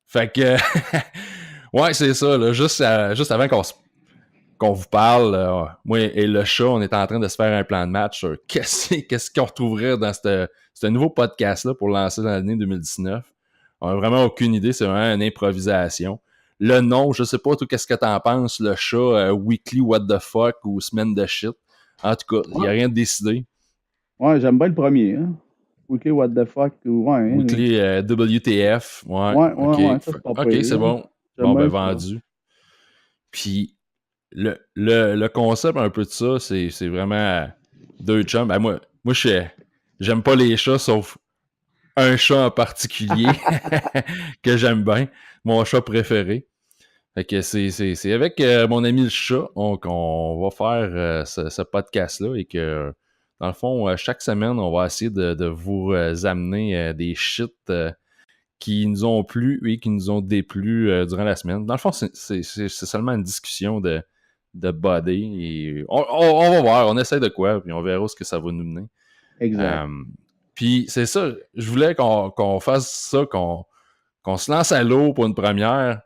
Fait que, ouais, c'est ça, là, juste avant qu'on vous parle, moi et le chat, on est en train de se faire un plan de match sur qu'est-ce qu'on retrouverait dans ce nouveau podcast-là pour lancer dans l'année 2019. On a vraiment aucune idée, c'est vraiment une improvisation. Le nom, je sais pas, toi, qu'est-ce que t'en penses, le chat, Weekly What the Fuck ou Semaine de Shit. En tout cas, il n'y a Ouais, rien de décidé. ouais, j'aime bien le premier. Hein? OK, what the fuck. Ouais, hein? Weekly WTF, ouais, Ouais, ok. ça c'est pas Ok, pire. c'est Là. bon. J'aime Bon, ben bien ça. vendu. Puis le concept un peu de ça, c'est vraiment deux chums. Ben moi j'aime pas les chats, sauf un chat en particulier que j'aime bien, mon chat préféré. Fait que c'est avec mon ami le chat qu'on va faire ce podcast-là et que, dans le fond, chaque semaine, on va essayer de vous amener des shit qui nous ont plu et qui nous ont déplu durant la semaine. Dans le fond, c'est seulement une discussion de body. Et on va voir, on essaie de quoi, puis on verra ce que ça va nous mener. Exact. Puis c'est ça, je voulais qu'on fasse ça, qu'on se lance à l'eau pour une première.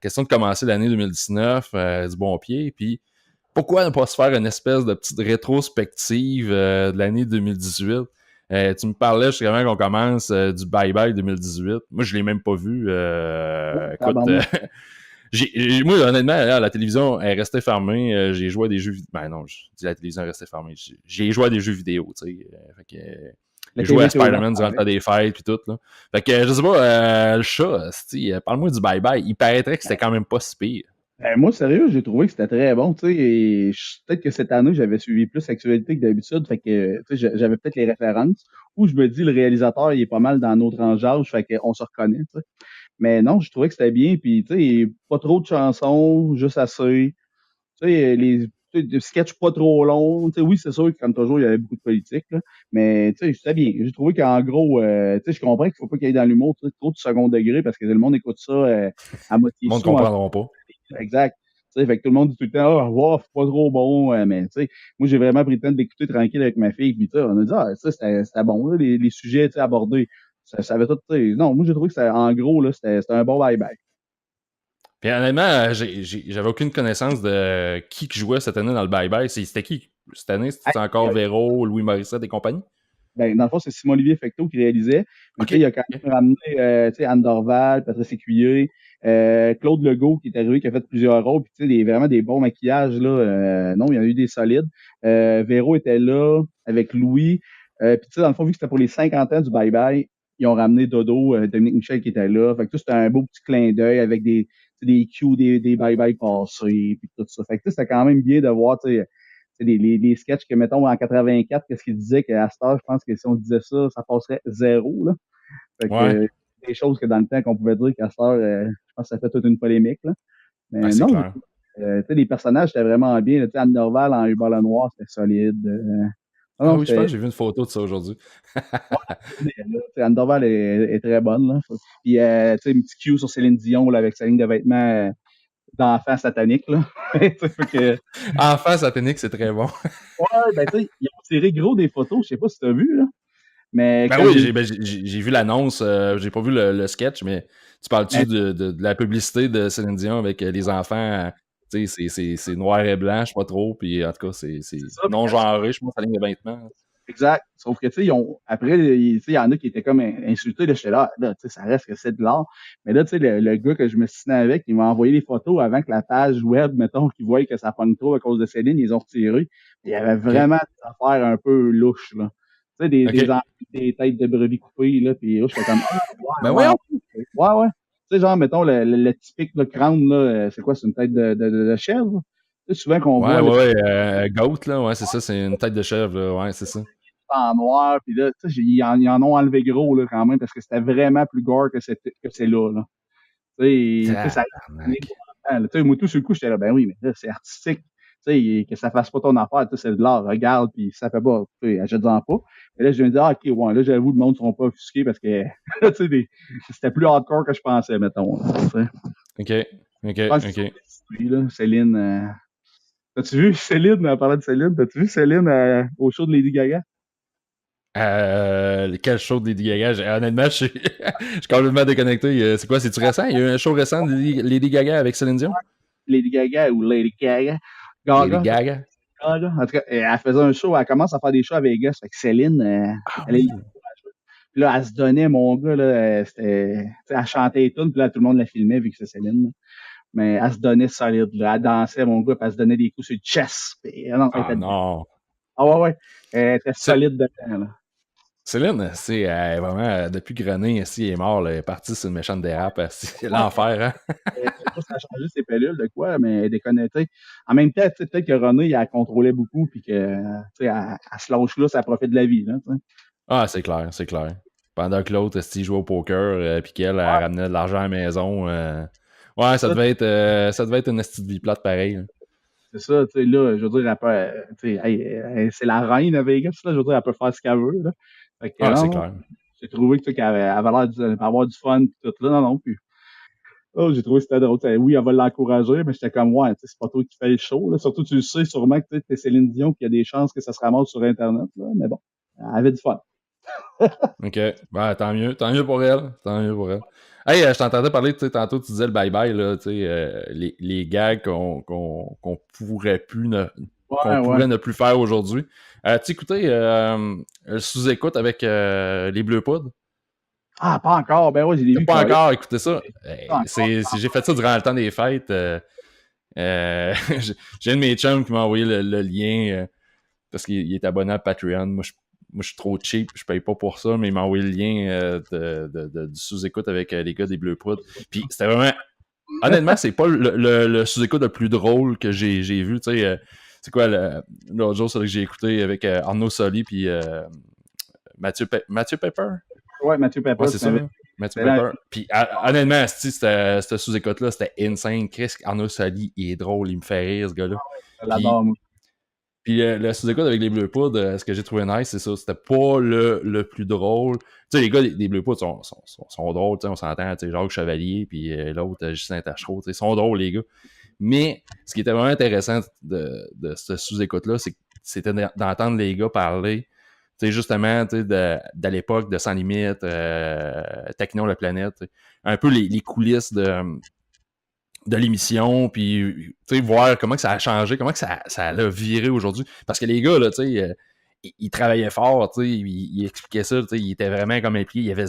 Question de commencer l'année 2019 du bon pied. Puis pourquoi ne pas se faire une espèce de petite rétrospective de l'année 2018? Tu me parlais justement qu'on commence du Bye Bye 2018. Moi, je l'ai même pas vu. Écoute, Tabarnak. moi, honnêtement, la télévision est restée fermée. J'ai joué à des jeux vidéo. Ben non, je dis la télévision est restée fermée. J'ai joué à des jeux vidéo, tu sais. Fait que, La j'ai joué TV à était ouverte Spider-Man durant le pareil. temps des fêtes puis tout. Là. Fait que je sais pas, le chat, parle-moi du Bye Bye. Il paraîtrait que c'était quand même pas si pire. Moi, sérieux, j'ai trouvé que c'était très bon, tu sais, et peut-être que cette année, j'avais suivi plus l'actualité que d'habitude, fait que, tu sais, j'avais peut-être les références, ou je me dis, le réalisateur, il est pas mal dans notre tranche d'âge, fait qu'on se reconnaît, tu sais. Mais non, je trouvais que c'était bien, puis, tu sais, pas trop de chansons, juste assez. Tu sais, des sketchs pas trop longs. Tu sais, oui, c'est sûr que comme toujours, il y avait beaucoup de politique, là, mais tu sais, c'était bien. J'ai trouvé qu'en gros, tu sais, je comprends qu'il faut pas qu'il y ait dans l'humour trop de second degré parce que le monde écoute ça à moitié Le monde ne sous. comprendra pas. Exact. Tu sais, fait que tout le monde dit tout le temps, ah, wow, c'est pas trop bon, mais tu sais, moi, j'ai vraiment pris le temps d'écouter tranquille avec ma fille, puis tu sais, on a dit, ah, ça, c'était bon, là, les sujets, tu sais, abordés. Ça avait tout, tu sais, non, moi, j'ai trouvé que en gros, là, c'était un bon bye-bye. Puis honnêtement, j'avais aucune connaissance de qui jouait cette année dans le Bye Bye. C'était qui cette année? C'était encore Véro, Louis Morissette et compagnie? Ben, dans le fond, c'est Simon-Olivier Fecteau qui réalisait. Mais OK. tu sais, il a quand OK. même ramené tu sais, Anne Dorval, Patrice Écuyer, Claude Legault qui est arrivé, qui a fait plusieurs rôles, puis tu sais, vraiment des bons maquillages, là. Non, il y en a eu des solides. Véro était là avec Louis. Puis tu sais, dans le fond, vu que c'était pour les 50 ans du Bye Bye, ils ont ramené Dodo, Dominique Michel qui était là. Fait que tout c'était un beau petit clin d'œil avec des cues, des Bye Bye passés, puis tout ça. Fait que tu sais, c'était quand même bien de voir, tu sais, les sketchs que, mettons, en 84, qu'est-ce qu'il disait qu'à cette heure, je pense que si on disait ça, ça passerait zéro, là. Fait que, Ouais. des choses que dans le temps, qu'on pouvait dire qu'à cette heure, je pense que ça fait toute une polémique, là. Ben, Mais c'est non, clair. tu sais, les personnages, c'était vraiment bien, là. Tu sais, Anne Dorval en Hubert Lenoir, c'était solide. Non, Ah non, oui, je pense c'était, que j'ai vu une photo de ça aujourd'hui. tu sais, Anne Dorval est très bonne, là. Puis, tu sais, un petit cue sur Céline Dion, là, avec sa ligne de vêtements, d'enfants sataniques, là. Tu sais, fait que, Enfant satanique, c'est très bon. ouais, ben, tu sais, ils ont tiré gros des photos, je sais pas si t'as vu, là. Mais Ben quand oui, j'ai j'ai vu l'annonce, j'ai pas vu le sketch, mais tu parles-tu ben, de la publicité de Céline Dion avec les enfants, tu sais, c'est noir et blanc, je sais pas trop, puis en tout cas, c'est c'est ça, puis non-genré, je pense, la ligne de vêtements. exact. Sauf que, tu sais, après, tu sais, il y en a qui étaient comme insultés, là, j'étais là, tu sais, ça reste que c'est de l'art. Mais là, tu sais, le gars que je me suis avec, il m'a envoyé les photos avant que la page web, mettons, qu'ils voient que ça pogne trop à cause de Céline, ils ont retiré. Il y avait OK. vraiment des affaires un peu louches, là. Tu sais, OK. des têtes de brebis coupées, là, puis là, j'étais comme, ah, Ben ouais, voyons! ouais, ouais. Tu sais, genre, mettons, le typique, le crâne, là, c'est quoi, c'est une tête de chèvre? Tu sais, souvent qu'on Ouais, voit le ouais, ouais, goat, là, ouais, c'est ça, c'est une tête de chèvre, là, ouais, c'est ça. en noir, puis là, tu sais, ils en ont enlevé gros, là, quand même, parce que c'était vraiment plus gore que c'est là, là. Tu sais, ça Tabarnak. tu sais, moi, tout sur le coup, j'étais là, ben oui, mais là, c'est artistique. Tu sais, que ça fasse pas ton affaire, tu sais, c'est de l'art, regarde, puis ça fait pas, tu sais, achète-en pas. Et là, je me dis, ah, ok, ouais, là, j'avoue, le monde ne seront pas offusqués parce que, tu sais, c'était plus hardcore que je pensais, mettons, là, tu sais. OK. OK. Je pense qu'ils OK. sont déçus, là, Céline, t'as-tu vu Céline, en parlant de Céline, t'as-tu vu Céline au show de Lady Gaga? Quel show de Lady Gaga? Honnêtement, je suis complètement déconnecté. C'est quoi, c'est-tu récent? Il y a eu un show récent de Lady Gaga avec Céline Dion? Lady Gaga ou Lady Gaga. Lady Gaga, Gaga? Gaga. En tout cas, elle faisait un show, elle commence à faire des shows à Vegas. Fait que Céline, Ah elle est oui. puis là, elle se donnait, mon gars, là, elle chantait les tunes, puis là, tout le monde la filmait vu que c'est Céline. Là. Mais elle se donnait solide, là. Elle dansait, mon gars, puis elle se donnait des coups sur le chest. Puis, non, elle Ah était, non. ah ouais, ouais. Elle était C'est- solide dedans, là. Céline, c'est vraiment, depuis que René ici est mort, là, elle est partie sur une méchante dérape. C'est Ouais, l'enfer, hein? je sais pas si elle a changé ses pilules de quoi, mais elle est déconnectée. En même temps, tu sais, peut-être que René, il la contrôlait beaucoup, puis que, tu sais, elle se lâche là, ça profite de la vie, là, tu sais. Ah, c'est clair, c'est clair. Pendant que l'autre, s'il jouait au poker, puis qu'elle elle ramenait de l'argent à la maison. Ouais, ça devait être une petite vie plate pareil. Là. C'est ça, tu sais, là, je veux dire, elle peut, tu sais, c'est la reine à Vegas, là, je veux dire, elle peut faire ce qu'elle veut, là. Fait que, Ah, c'est non, clair. j'ai trouvé que, tu sais, qu'elle avait l'air d'avoir du fun, pis tout, là, non, non, puis, oh, j'ai trouvé que c'était drôle. Oui, elle va l'encourager, mais j'étais comme, ouais, tu sais, c'est pas toi qui fais le show, là. Surtout, tu le sais sûrement que, tu sais, t'es Céline Dion, qu'il y a des chances que ça se ramasse sur Internet, là, mais bon, elle avait du fun. OK. Ben, tant mieux pour elle. Tant mieux pour elle. Hey, je t'entendais parler, tu sais, tantôt, tu disais le bye-bye, là, tu sais, les gags qu'on pourrait plus qu'on Ouais, ouais. pourrait ne plus faire aujourd'hui. Tu écoutais sous-écoute avec les Bleus Poudres? Ah, pas encore, ben ouais, j'ai T'as vu pas coller. encore écouté ça? Pas encore. J'ai fait ça durant le temps des fêtes. J'ai un de mes chums qui m'a envoyé le lien parce qu'il est abonné à Patreon. Moi, je suis trop cheap, je paye pas pour ça, mais il m'a envoyé le lien du sous-écoute avec les gars des Bleus Poudres. Puis c'était vraiment. Honnêtement, c'est pas le sous-écoute le plus drôle que j'ai vu. Tu sais, c'est quoi l'autre jour, celui que j'ai écouté avec Arnaud Soli puis Mathieu Pepper? Ouais, Mathieu Ouais, Pepper, c'est ça. Hein? Mathieu c'était Pepper. Puis honnêtement, cette sous-écoute-là, c'était insane. Chris Arnaud Soli, il est drôle, il me fait rire, ce gars-là. je l'adore, moi. Puis le sous-écoute avec les Bleus Poudres, ce que j'ai trouvé nice, c'est ça. C'était pas le plus drôle. Tu sais, les gars des Bleus Poudres sont drôles, on s'entend. Tu sais, Jacques Chevalier, puis l'autre, Justin Tachereau, ils sont drôles, les gars. Mais ce qui était vraiment intéressant de ce sous-écoute-là, c'était d'entendre les gars parler. Tu sais, justement, tu sais, de l'époque de Sans Limite, Techno la planète, un peu les coulisses de l'émission, puis voir comment que ça a changé, comment que ça a viré aujourd'hui. Parce que les gars, là, ils travaillaient fort, ils expliquaient ça, ils étaient vraiment comme impliqués. Il y avait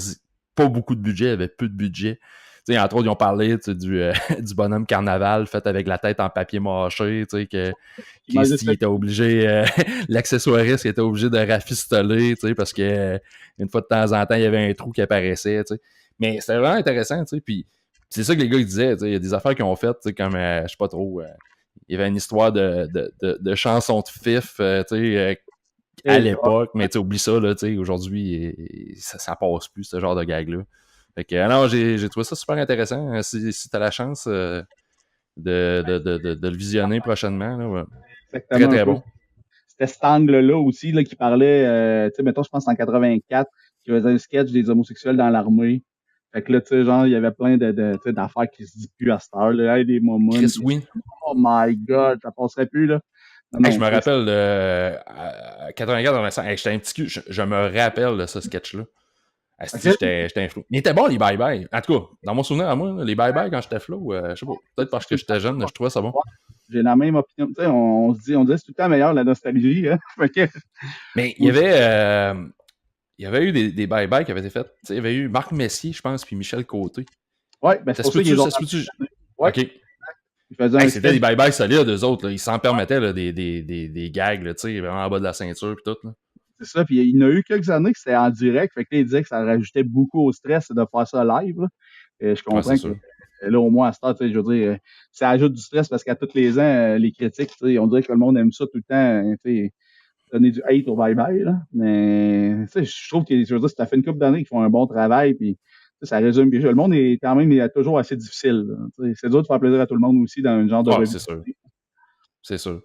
pas beaucoup de budget, il y avait peu de budget. T'sais, entre autres, ils ont parlé du bonhomme carnaval fait avec la tête en papier mâché, que Christy était obligé, l'accessoiriste était obligé de rafistoler, parce que une fois de temps en temps, il y avait un trou qui apparaissait. T'sais. Mais c'était vraiment intéressant, puis c'est ça que les gars ils disaient, il y a des affaires qu'ils ont faites, comme, je sais pas trop, il y avait une histoire de chansons de fif, à l'époque, mais oublie ça, là, aujourd'hui, ça passe plus, ce genre de gag-là. Fait que, alors, j'ai trouvé ça super intéressant. Si tu as la chance de le visionner prochainement, là, ouais. Très, Exactement un très peu. bon. C'était cet angle-là aussi, là, qui parlait, tu sais, mettons, je pense en 84, qui faisait un sketch des homosexuels dans l'armée. Fait que là, tu sais, genre, il y avait plein d'affaires qui se disent plus à cette heure, là. Hey, des moments. Chris Wynn. Oh my God, ça passerait plus, là. Non, Hey, non, je me rappelle de 84-95. Hey, j'étais un petit cul. Je me rappelle de ce sketch-là. okay. J'étais un flou. Il était bon, les bye-bye. En tout cas, dans mon souvenir à moi, les bye-bye quand j'étais flou, je sais pas. Peut-être parce que j'étais jeune, je trouvais ça bon. J'ai la même opinion. Tu sais, on se dit c'est tout le temps meilleur, la nostalgie, hein. Mais il y avait eu des bye-bye qui avaient été faits. Il y avait eu Marc Messier, je pense, puis Michel Côté. Ouais, ben c'est pour ça qu'ils ont. Ouais. OK. Hey, c'était des bye-bye solides, eux autres. Là. Ils s'en permettaient là, des gags, là, vraiment en bas de la ceinture et tout. Là. C'est ça. Puis il y en a eu quelques années que c'était en direct. Fait que là, ils disaient que ça rajoutait beaucoup au stress de faire ça live. Là. Et je comprends que là, au moins, à ce temps, je veux dire, ça ajoute du stress parce qu'à tous les ans, les critiques, on dirait que le monde aime ça tout le temps. Donner du hate au bye-bye. Là. Mais je trouve que je veux dire, ça fait une couple d'années qu'ils font un bon travail. Puis ça résume bien. Le monde est quand même toujours assez difficile. C'est dur de faire plaisir à tout le monde aussi dans un genre de revue. C'est sûr. C'est sûr.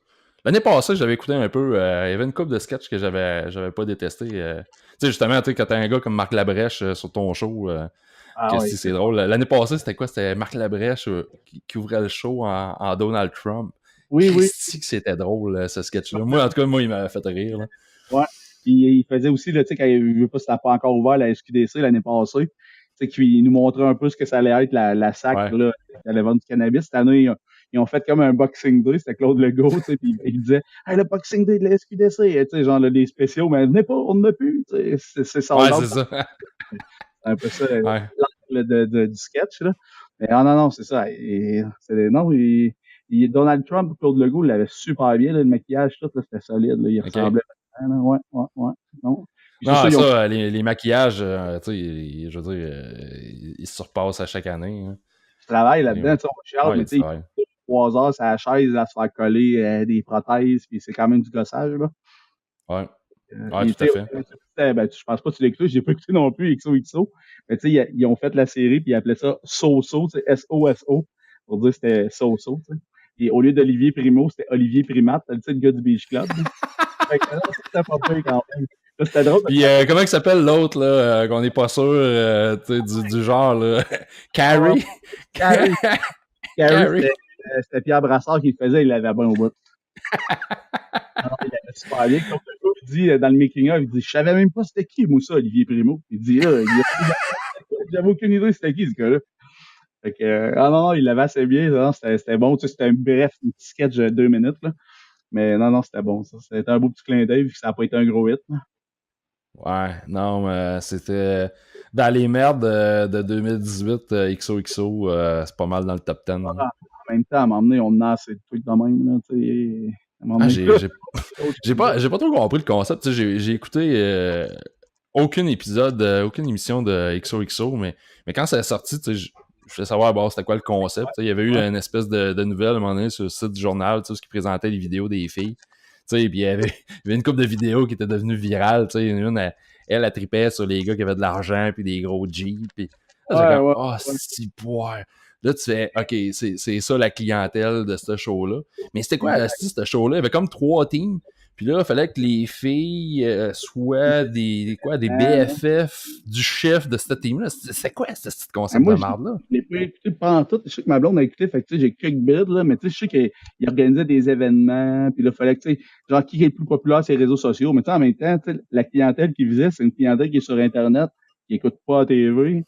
L'année passée, j'avais écouté un peu. Il y avait une couple de sketchs que j'avais pas détesté. Tu sais, justement, quand t'as un gars comme Marc Labrèche sur ton show, oui, c'est drôle. L'année passée, c'était quoi? C'était Marc Labrèche qui ouvrait le show en Donald Trump. Oui, Christy, que c'était drôle, ce sketch-là. Moi, en tout cas, il m'avait fait rire. Là. Ouais. Puis il faisait aussi, là, tu sais, quand il veut pas si t'as pas encore ouvert la SQDC l'année passée, tu sais, qu'il nous montrait un peu ce que ça allait être la SAC, Ouais. là, qui allait vendre du cannabis. Cette année, ils ont fait comme un Boxing Day, c'était Claude Legault, tu sais, puis il disait, hey, le Boxing Day de la SQDC, tu sais, genre, là, les spéciaux, mais venez pas, on n'en a plus, tu sais, c'est Ouais, sold out. c'est ça. C'est un peu ça, Ouais. l'angle du sketch, là. Mais non, non, c'est ça. Non, Donald Trump, Claude Legault, il l'avait super bien, là, le maquillage, tout, là, c'était solide, là, il OK. ressemblait vraiment, là. Ouais, ouais, ouais. Non. Puis c'est Non, ça, ils ont ça, les maquillages, tu sais, je veux dire, ils se surpassent à chaque année, hein. du travail Tu sais, là-dedans, tu sais, on chiale, ouais, il y mais a du tu sais, travail. 3 heures sur la chaise à se faire coller des prothèses, puis c'est quand même du gossage, là. Ouais. Ouais, Puis, tout tu à sais, fait. je pense pas que tu l'as écouté, j'ai pas écouté non plus XOXO, mais tu sais, ils ont fait la série, puis ils appelaient ça So-So, tu sais, S-O-S-O, pour dire que c'était So-So, tu sais. Et au lieu d'Olivier Primo, c'était Olivier Primat, tu sais, le gars du Beach Club, là. Fait que, non, c'était pas pire quand même. Là, c'était drôle parce Puis, qu'après, comment il s'appelle l'autre, là, qu'on n'est pas sûr, tu sais, du genre, là? ah ouais, Carrie? Carrie, Carrie, Carrie? c'était Pierre Brassard qui le faisait, il l'avait bien au bout. Alors, il avait super bien. Comme il dit dans le making-of, il dit, je savais même pas c'était qui, moi, ça, Olivier Primo. Il dit, j'avais aucune idée c'était qui, ce gars-là. Fait que, non, non, il l'avait assez bien, non, c'était bon. Tu sais, c'était un bref, un petit sketch de 2 minutes, là. Mais non, non, c'était bon, ça. C'était un beau petit clin d'œil, vu que ça n'a pas été un gros hit, là. Ouais, non, mais c'était dans les merdes de 2018, XOXO, c'est pas mal dans le top 10, là. Ah, en même temps, à un moment donné, on en a assez de trucs de même, là, tu sais. À un moment Ah, donné, autre chose. j'ai pas trop compris le concept. Tu sais, j'ai écouté aucun épisode, aucune émission de XOXO, mais quand ça est sorti, tu sais, je voulais savoir bon, c'était quoi le concept. Tu sais, il y avait eu Ouais, une espèce de nouvelle à un moment donné sur le site du journal, tu sais, où ils présentaient les vidéos des filles. Tu sais, puis il y avait une couple de vidéos qui étaient devenues virales. Tu sais, une, elle tripait sur les gars qui avaient de l'argent puis des gros jeeps. Puis là, j'ai ouais, comme, ouais. oh, Ouais. si, ouais. Là, tu fais, OK, c'est ça la clientèle de ce show-là. Mais c'était quoi, Exact. ce show-là? Il y avait comme 3 teams. Puis là, il fallait que les filles soient des Hein. BFF du chef de cette team-là. C'est quoi ce petit Mais concept de moi, merde-là? je l'ai pas écouté pendant tout. Je sais que ma blonde a écouté, fait que tu sais, j'ai quelques bids, là, mais tu sais, je sais qu'il organisait des événements, puis là, il fallait que, tu sais, genre, qui est le plus populaire sur les réseaux sociaux. Mais tu sais, en même temps, tu sais, la clientèle qui visait, c'est une clientèle qui est sur Internet, qui écoute pas la TV.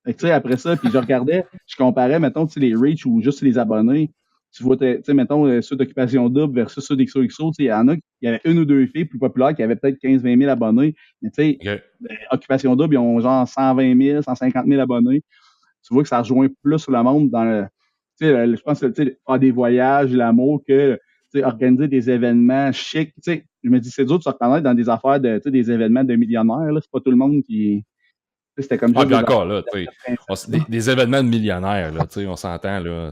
Fait que, tu sais, après ça, puis je regardais, je comparais, mettons, tu sais, les reach ou juste les abonnés. Tu vois, tu sais, mettons, ceux d'Occupation Double versus ceux d'XOXO, tu sais, il y en a, il y avait une ou deux filles plus populaires qui avaient peut-être 15-20 000 abonnés. Mais tu sais, OK. Occupation Double, ils ont genre 120 000, 150 000 abonnés. Tu vois que ça rejoint plus le monde dans le, tu sais, je pense que, tu sais, faire des voyages, l'amour, que, tu sais, organiser des événements chics. Tu sais, je me dis, c'est dur de se reconnaître dans des affaires de, tu sais, des événements de millionnaires, là. C'est pas tout le monde qui, tu sais, c'était comme Ah, juste puis des encore, affaires là, tu de sais, princesse, là. des événements de millionnaires, là, tu sais, on s'entend, là,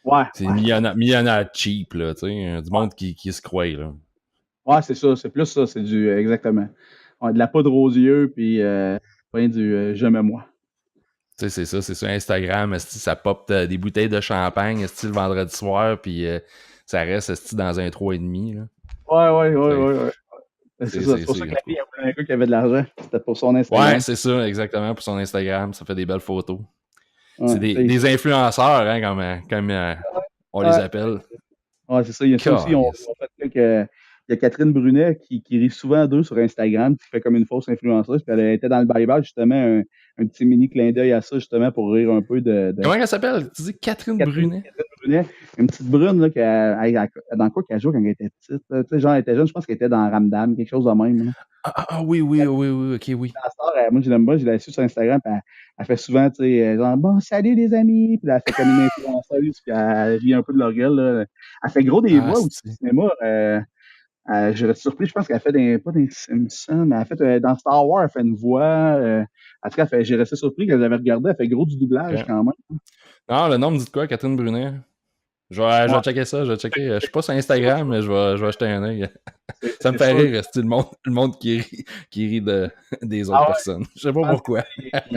Ouais, c'est ouais, millionnaire cheap, là, tu sais, du monde qui se croit, là. ouais, c'est ça, c'est plus ça, c'est du, exactement. Ouais, de la poudre aux yeux, puis, rien du, je me moi. Tu sais, c'est ça, c'est sur Instagram, esti, ça pop des bouteilles de champagne, esti, le vendredi soir, puis ça reste, esti, dans un 3,5, là. Ouais, ouais, ouais, Tu sais, ouais, ouais. Ben, c'est ça, c'est pour ça que en la tout fille cas. a voulu un gars qui avait de l'argent. C'était pour son Ouais, Instagram. c'est ça, exactement, pour son Instagram, ça fait des belles photos. C'est Ouais, tu sais, des influenceurs, hein, comme on les ouais, appelle. ouais, c'est ça. Il y a ça aussi. Calice. On fait il y a Catherine Brunet qui rit souvent d'eux sur Instagram, qui fait comme une fausse influenceuse. Puis elle était dans le bye-bye, justement, un petit mini clin d'œil à ça, justement, pour rire un peu de Comment elle s'appelle? Tu dis Catherine Catherine, Brunet? Catherine Brunet. Une petite brune, là, dans quoi qu'elle jouait quand elle était petite. Là. Tu sais, genre, elle était jeune, je pense qu'elle était dans Ramdam, quelque chose de même. Là. Oui, oui, oui, oui, ok, oui. La star, moi, je l'aime pas, je l'ai su sur Instagram, puis elle fait souvent, tu sais, genre, bon, salut les amis, puis là, elle fait comme une influenceuse, puis elle rit un peu de leur gueule, là. Elle fait gros des Ah, voix aussi au c'est. cinéma. Je reste surpris, je pense qu'elle fait pas des Simpsons, mais elle fait, dans Star Wars, elle fait une voix, en tout cas, j'ai resté surpris quand j'avais regardé, elle fait gros du doublage Ok. quand même. Non, le nom me dit de quoi, Catherine Brunet? Je Ouais, vais checker ça, je vais checker. Je suis pas sur Instagram, mais je vais jeter un œil. Ça me c'est fait sûr. rire, c'est le monde qui rit des autres Ah ouais, personnes. Je sais je pas pense pourquoi.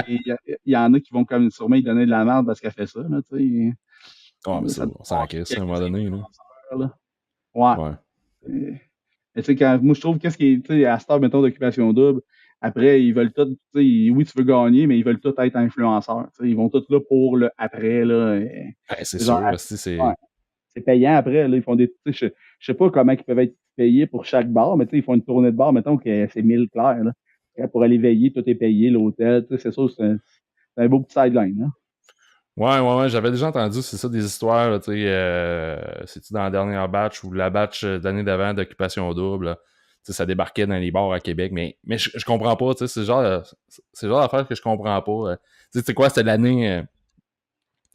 qu'il y en a qui vont comme sûrement lui donner de la merde parce qu'elle fait ça, là, tu sais. Ouais, mais ça, Ça doit on s'en avoir crisse à un quelques moment donné, là. influenceurs, là. Ouais. Ouais. Euh, Mais tu sais, moi, je trouve qu'est-ce qui est, tu sais, à cette heure, mettons, d'occupation double, après, ils veulent tout, tu sais, oui, tu veux gagner, mais ils veulent tout être influenceurs. Tu sais, ils vont tout là pour le après, là. Ouais, c'est C'est genre, sûr, si ouais, c'est. c'est payant après, là. Ils font des, tu sais, je sais pas comment ils peuvent être payer pour chaque bar, mais tu sais, ils font une tournée de bar, mettons que c'est 1000 clairs, là. Pour aller veiller, tout est payé, l'hôtel, tu sais, c'est sûr, c'est un beau petit sideline, là. Ouais, j'avais déjà entendu, c'est ça, des histoires, là, tu sais, c'est-tu dans la dernière batch ou la batch d'année d'avant d'Occupation Double, là, tu sais, ça débarquait dans les bars à Québec, mais je comprends pas, tu sais, c'est le genre d'affaire que je comprends pas. Tu sais, c'est quoi, c'était l'année,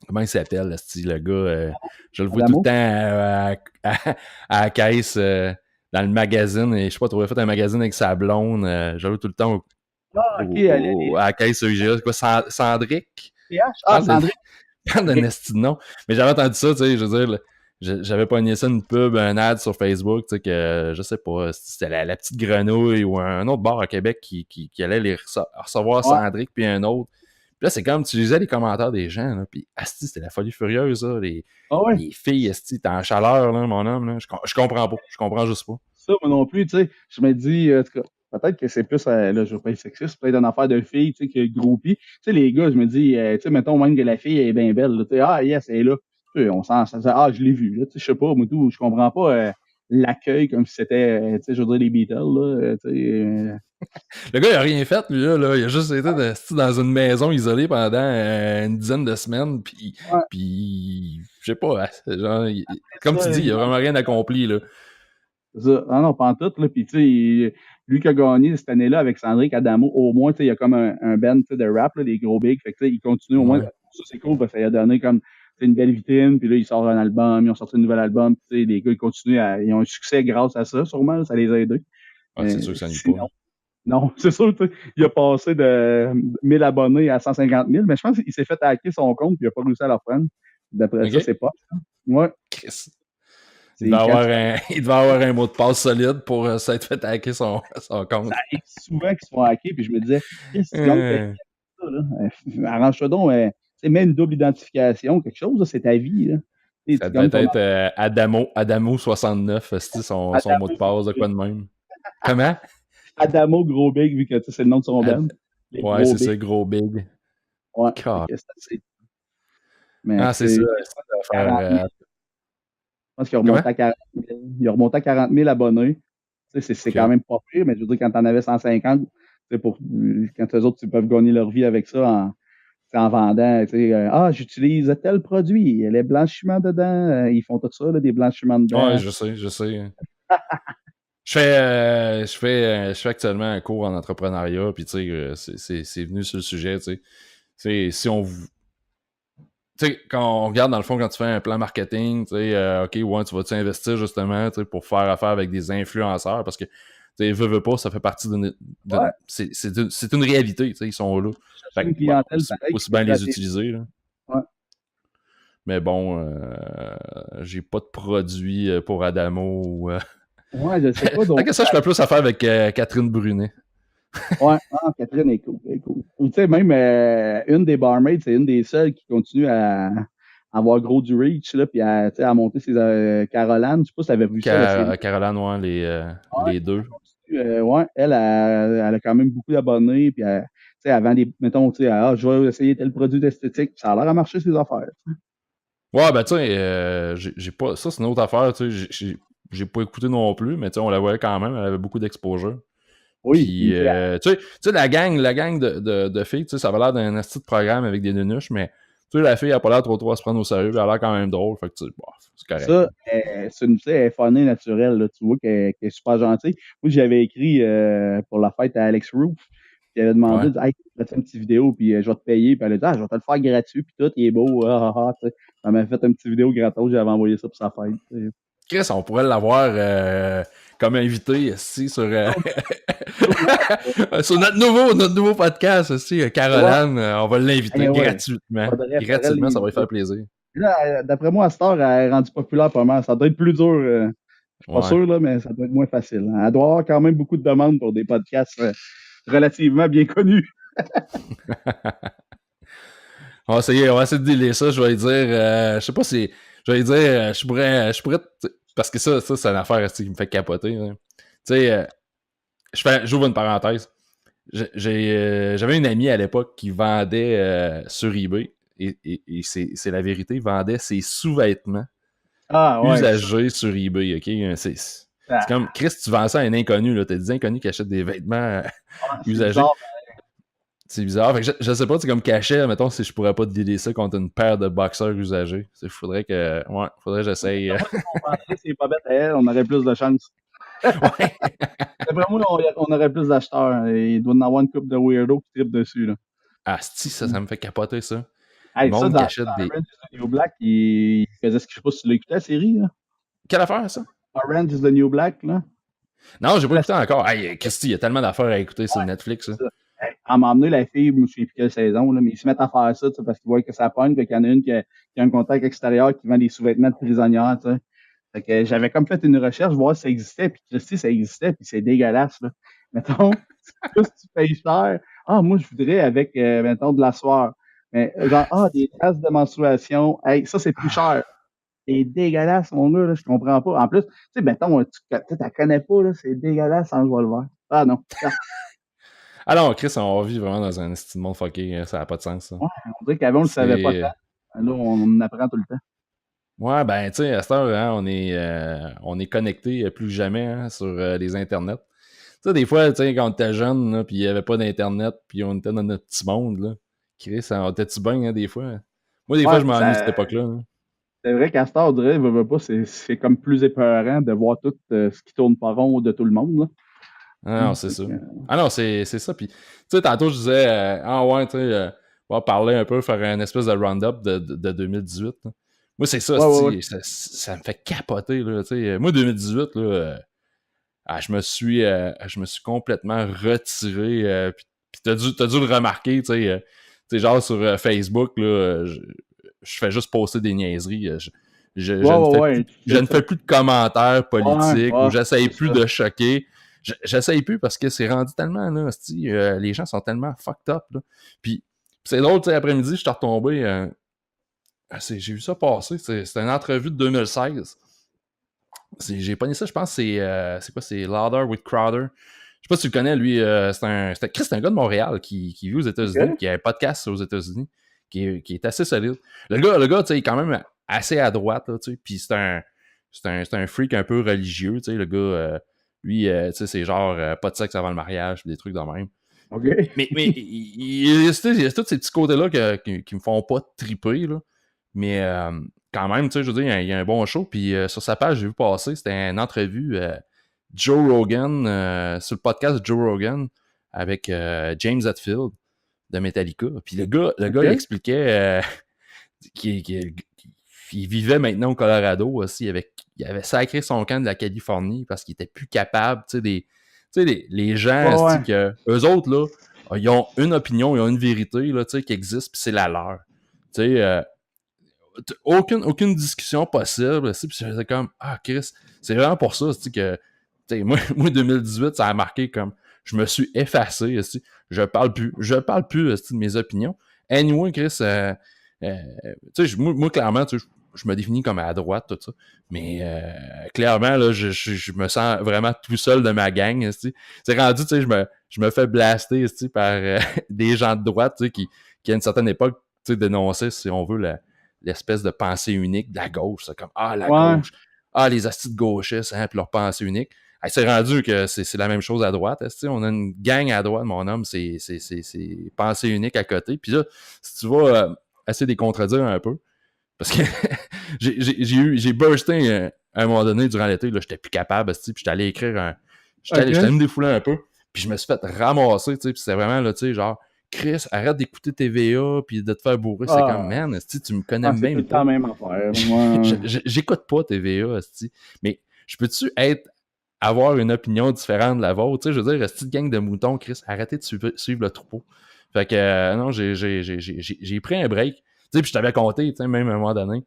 comment il s'appelle, le gars, je le vois tout le Adamo? temps à la caisse, dans le magazine, et je sais pas, tu aurais fait un magazine avec sa blonde, je le vois tout le temps Ah, OK, les à la caisse UGA, c'est quoi, Sandrick? PH? Ah, Parle de, Sandrine. parle de esti de nom. Mais j'avais entendu ça, tu sais, je veux dire, j'avais pogné ça une pub, un ad sur Facebook, tu sais, que je sais pas, c'était la petite grenouille ou un autre bar à Québec qui allait les recevoir Ouais, Sandrick puis un autre. Puis là, c'est comme tu lisais les commentaires des gens, là, puis asti, c'était la folie furieuse, là, ah ouais. les filles, asti, t'es en chaleur, là, mon homme, là. Je comprends pas, je comprends juste pas. Ça, moi non plus, tu sais, je me dis, en tout cas, peut-être que c'est plus, là, je vais pas être sexiste, peut-être une affaire de fille, tu sais, que groupie. Tu sais, les gars, je me dis, tu sais, mettons même que la fille est bien belle, là, tu sais, ah, yes, elle est là. Tu sais, on sent, ah, je l'ai vue, là, tu sais, je sais pas, moi, tout, je comprends pas l'accueil comme si c'était, tu sais, je veux dire, les Beatles, là, tu sais. Le gars, il a rien fait, lui, là. Il a juste été dans une maison isolée pendant une dizaine de semaines, Ouais, puis je sais pas, genre, comme tu ça, dis, il a vraiment rien accompli, là. ça. Ah non, pas en tout, là. Puis, tu sais, lui qui a gagné cette année-là avec Sandrick Adamo, au moins, tu sais, il y a comme un band, tu sais, de rap, là, les gros bigs. Fait que, tu sais, il continue au moins. Ouais. Ça, c'est cool parce que ça lui a donné comme, tu sais, une belle vitrine. Puis là, il sort un album, ils ont sorti un nouvel album. Puis, tu sais, les gars, ils continuent ils ont un succès grâce à ça, sûrement, ça les a aidés. Ah, c'est sûr que ça nuit pas. Sinon, non, c'est sûr, tu sais, il a passé de 1000 abonnés à 150 000, mais je pense qu'il s'est fait hacker son compte puis il a pas réussi à le reprendre. D'après ça, OK? c'est pas. Ouais, Chris. Il devait c'est quand avoir il devait avoir un mot de passe solide pour s'être fait hacker son ça compte. arrive souvent qu'ils se font hacker, puis je me disais, qu'est-ce que tu gagnes Euh, ça, là? Arrange-toi donc, tu sais, mets une double identification, quelque chose, là, c'est ta vie, là. Tu sais, Ça tu devait gagnes ton être Adamo69, son mot de Adamo, passe, de quoi de même. Comment? Adamo Gros Big, vu que tu sais, c'est le nom de son band. Les Ouais, Gros c'est Big. ça, gros big. Ouais, fait Car- que c'est assez. Mais Ah, c'est ça, c'est ça doit 40 000. faire. Je pense qu'il a Comment? remonté à 40 000. Il a remonté à 40 000 abonnés. Tu sais, c'est quand OK. même pas pire, mais je veux dire, quand t'en avais 150, tu sais, quand eux autres, ils peuvent gagner leur vie avec ça en vendant, tu sais, ah, j'utilise tel produit, il y a les blanchiments dedans, ils font tout ça, là, des blanchiments Ouais, dedans. je sais. Je fais actuellement un cours en entrepreneuriat, puis tu sais, c'est venu sur le sujet, tu sais. Si on tu sais, quand on regarde dans le fond, quand tu fais un plan marketing, tu sais, OK, ouais, tu vas-tu investir justement, tu sais, pour faire affaire avec des influenceurs, parce que, tu sais, veux pas, ça fait partie Ouais, c'est une réalité, tu sais, ils sont là. chercher Fait que, une bon, clientèle pareil qui aussi peut bien être les attirée. utiliser, là. Ouais. Mais bon, j'ai pas de produit pour Adamo ou... Ouais, je sais pas Tant d'autres. que ça, je fais plus affaire avec Catherine Brunet. Ouais, ah, Catherine est cool, elle est cool. Ou tu sais, même une des barmaids, c'est une des seules qui continue à avoir gros du reach, là, puis tu sais, à monter ses Caroline. Je sais pas si tu avais vu ça, la série. Caroline, ouais, Ouais, les deux. ouais, elle a quand même beaucoup d'abonnés, puis tu sais, avant des, mettons, tu sais, ah, je vais essayer tel produit d'esthétique, ça a l'air à marcher ses affaires. Ouais, ben tu sais, j'ai pas. Ça, c'est une autre affaire, tu sais. J'ai pas écouté non plus, mais tu sais, on la voyait quand même, elle avait beaucoup d'exposure. Oui, Puis, puis tu sais, tu sais, la gang de filles, tu sais, ça avait l'air d'un petit programme avec des nunuches, mais tu sais, la fille, elle a pas l'air trop à se prendre au sérieux, elle a l'air quand même drôle, fait que tu sais, bon, c'est correct. ça, c'est une, tu sais, elle est funny naturelle, là, tu vois qu'elle est super gentille. Moi, j'avais écrit pour la fête à Alex Roof, puis elle avait demandé, Ouais. hey, fais une petite vidéo, puis je vais te payer, puis elle a dit, ah, je vais te le faire gratuit, puis tout, il est beau, tu sais. Elle m'a fait une petite vidéo gratos, j'avais envoyé ça pour sa fête. Tu sais. Chris, on pourrait l'avoir comme invité ici sur, sur notre nouveau podcast aussi, Ouais, Caroline, on va l'inviter ouais, gratuitement. faudrait Gratuitement, ça va lui faire l'inviter. plaisir. Là, d'après moi, à cette heure, elle est rendue populaire pas mal. Ça doit être plus dur, je suis pas Ouais. sûr, là, mais ça doit être moins facile. Hein. Elle doit avoir quand même beaucoup de demandes pour des podcasts relativement bien connus. On va essayer de dealer ça. Je vais lui dire, je sais pas si, je vais lui dire, je pourrais, parce que ça c'est une affaire qui me fait capoter. Hein. Tu sais, j'ouvre une parenthèse. J'avais une amie à l'époque qui vendait sur eBay, et c'est la vérité, vendait ses sous-vêtements Ah ouais, ça. usagés sur eBay, ok? C'est comme, Chris, tu vends ça à un inconnu, là. T'as des inconnus qui achètent des vêtements c'est usagés. bizarre. C'est bizarre. Fait que je sais pas, c'est comme cachet, mettons, si je pourrais pas dealer ça contre une paire de boxeurs usagés. Il faudrait que j'essaye. Moi, si on vendrait ses bobettes à elle, on aurait plus de chance. Ouais. D'après moi, on aurait plus d'acheteurs. Il doit y en avoir une couple de weirdos qui trippent dessus, là. Ah, si, ça me fait capoter, ça. Le Hey, ça, monde qui achète dans des. Orange is the New Black, il faisait ce que je sais pas si tu l'as écouté la série, là. Quelle affaire, ça? Orange is the New Black, là. Non, j'ai pas écouté encore. Hey, Christy, il y a tellement d'affaires à écouter sur Netflix, ça. Hey, elle m'a emmené la fille, je me souviens plus quelle saison, là, mais ils se mettent à faire ça, tu sais, parce qu'ils voient que ça pogne, fait qu'il y en a une qui a un contact extérieur qui vend des sous-vêtements de prisonnières, tu sais. Fait que j'avais comme fait une recherche, voir si ça existait, puis Christy, ça existait, puis c'est dégueulasse, là. Mettons, si tu payes cher, moi, je voudrais avec, mettons, de la soie. Mais genre, des traces de menstruation, hey, ça, c'est plus cher. C'est dégueulasse, mon gars, là, je comprends pas. En plus, tu sais, mettons, tu la connais pas, là, c'est dégueulasse sans je vais le voir. Ah non. Alors, Chris, on vit vraiment dans un style de monde fucké, ça n'a pas de sens, ça. Ouais, on dirait qu'avant, on le savait pas tant. Là, on apprend tout le temps. Ouais, ben, tu sais, à cette heure, hein, on est connecté plus que jamais hein, sur les internets. Tu sais, des fois, tu sais, quand on était jeune, puis il n'y avait pas d'internet, puis on était dans notre petit monde, là. Chris, on était-tu bien, hein, des fois? Moi, des fois, je m'ennuie cette époque-là. Hein. C'est vrai qu'à cette heure, on dirait, veut pas, c'est comme plus épeurant de voir tout ce qui tourne pas rond de tout le monde, là. Ah non, c'est ça. Ah non, c'est ça. Puis, tu sais, tantôt, je disais, ouais, tu sais, on va parler un peu, faire une espèce de round-up de 2018. Là. Moi, c'est ça, Ouais. ça me fait capoter, là, tu sais. Moi, 2018, là, je me suis complètement retiré. Puis t'as dû le remarquer, tu sais, genre sur Facebook, là, je fais juste poster des niaiseries. Je ne fais plus de commentaires politiques ou j'essaye plus de choquer. J'essaye plus parce que c'est rendu tellement, là, les gens sont tellement fucked up, là. Puis c'est drôle, tu sais, après-midi, je suis retombé, j'ai vu ça passer, c'était une entrevue de 2016. J'ai pogné ça, je pense, c'est quoi, c'est Louder with Crowder. Je sais pas si tu le connais, lui, c'est un gars de Montréal qui vit aux États-Unis, qui a un podcast aux États-Unis, qui est assez solide. Le gars, tu sais, il est quand même assez à droite, là, tu sais, puis c'est un freak un peu religieux, tu sais, le gars, lui, tu sais, c'est genre pas de sexe avant le mariage, des trucs de même. OK. Mais il y a tous ces petits côtés-là qui me font pas triper, là. Mais quand même, tu sais, je veux dire, il y a un bon show. Puis sur sa page, j'ai vu passer, c'était une entrevue Joe Rogan, sur le podcast de Joe Rogan avec James Hetfield de Metallica. Puis le gars il expliquait qu'il vivait maintenant au Colorado aussi. Il avait sacré son camp de la Californie parce qu'il était plus capable, tu sais, les gens, que eux autres, là, ils ont une opinion, ils ont une vérité, là, tu sais, qui existe, puis c'est la leur. Tu sais, aucune discussion possible, puis c'est comme, Chris, c'est vraiment pour ça, que, moi, 2018, ça a marqué comme, je me suis effacé, je parle plus de mes opinions. Anyway, Chris, moi, clairement, je me définis comme à droite, tout ça. Mais clairement, là, je me sens vraiment tout seul de ma gang. C'est rendu, je me fais blaster par des gens de droite qui, à une certaine époque, dénonçaient, si on veut, l'espèce de pensée unique de la gauche. C'est comme, la gauche. Les astis de gauchistes, hein, puis leur pensée unique. C'est rendu que c'est la même chose à droite. On a une gang à droite, mon homme, c'est pensée unique à côté. Puis là, si tu vas essayer de les contredire un peu, parce que j'ai bursté à un moment donné durant l'été, là, j'étais plus capable, puis j'étais allé écrire j'étais allé me défouler un peu, puis je me suis fait ramasser, puis c'est vraiment, là, tu sais, genre, Chris, arrête d'écouter TVA puis de te faire bourrer. C'est comme, man, tu me connais même pas. C'est même affaire. J'écoute pas TVA, mais je peux-tu avoir une opinion différente de la vôtre? Tu sais, je veux dire, cette gang de moutons, Chris, arrêtez de suivre le troupeau. Fait que, non, j'ai pris un break. Tu sais, puis je t'avais compté, tu sais, même à un moment donné.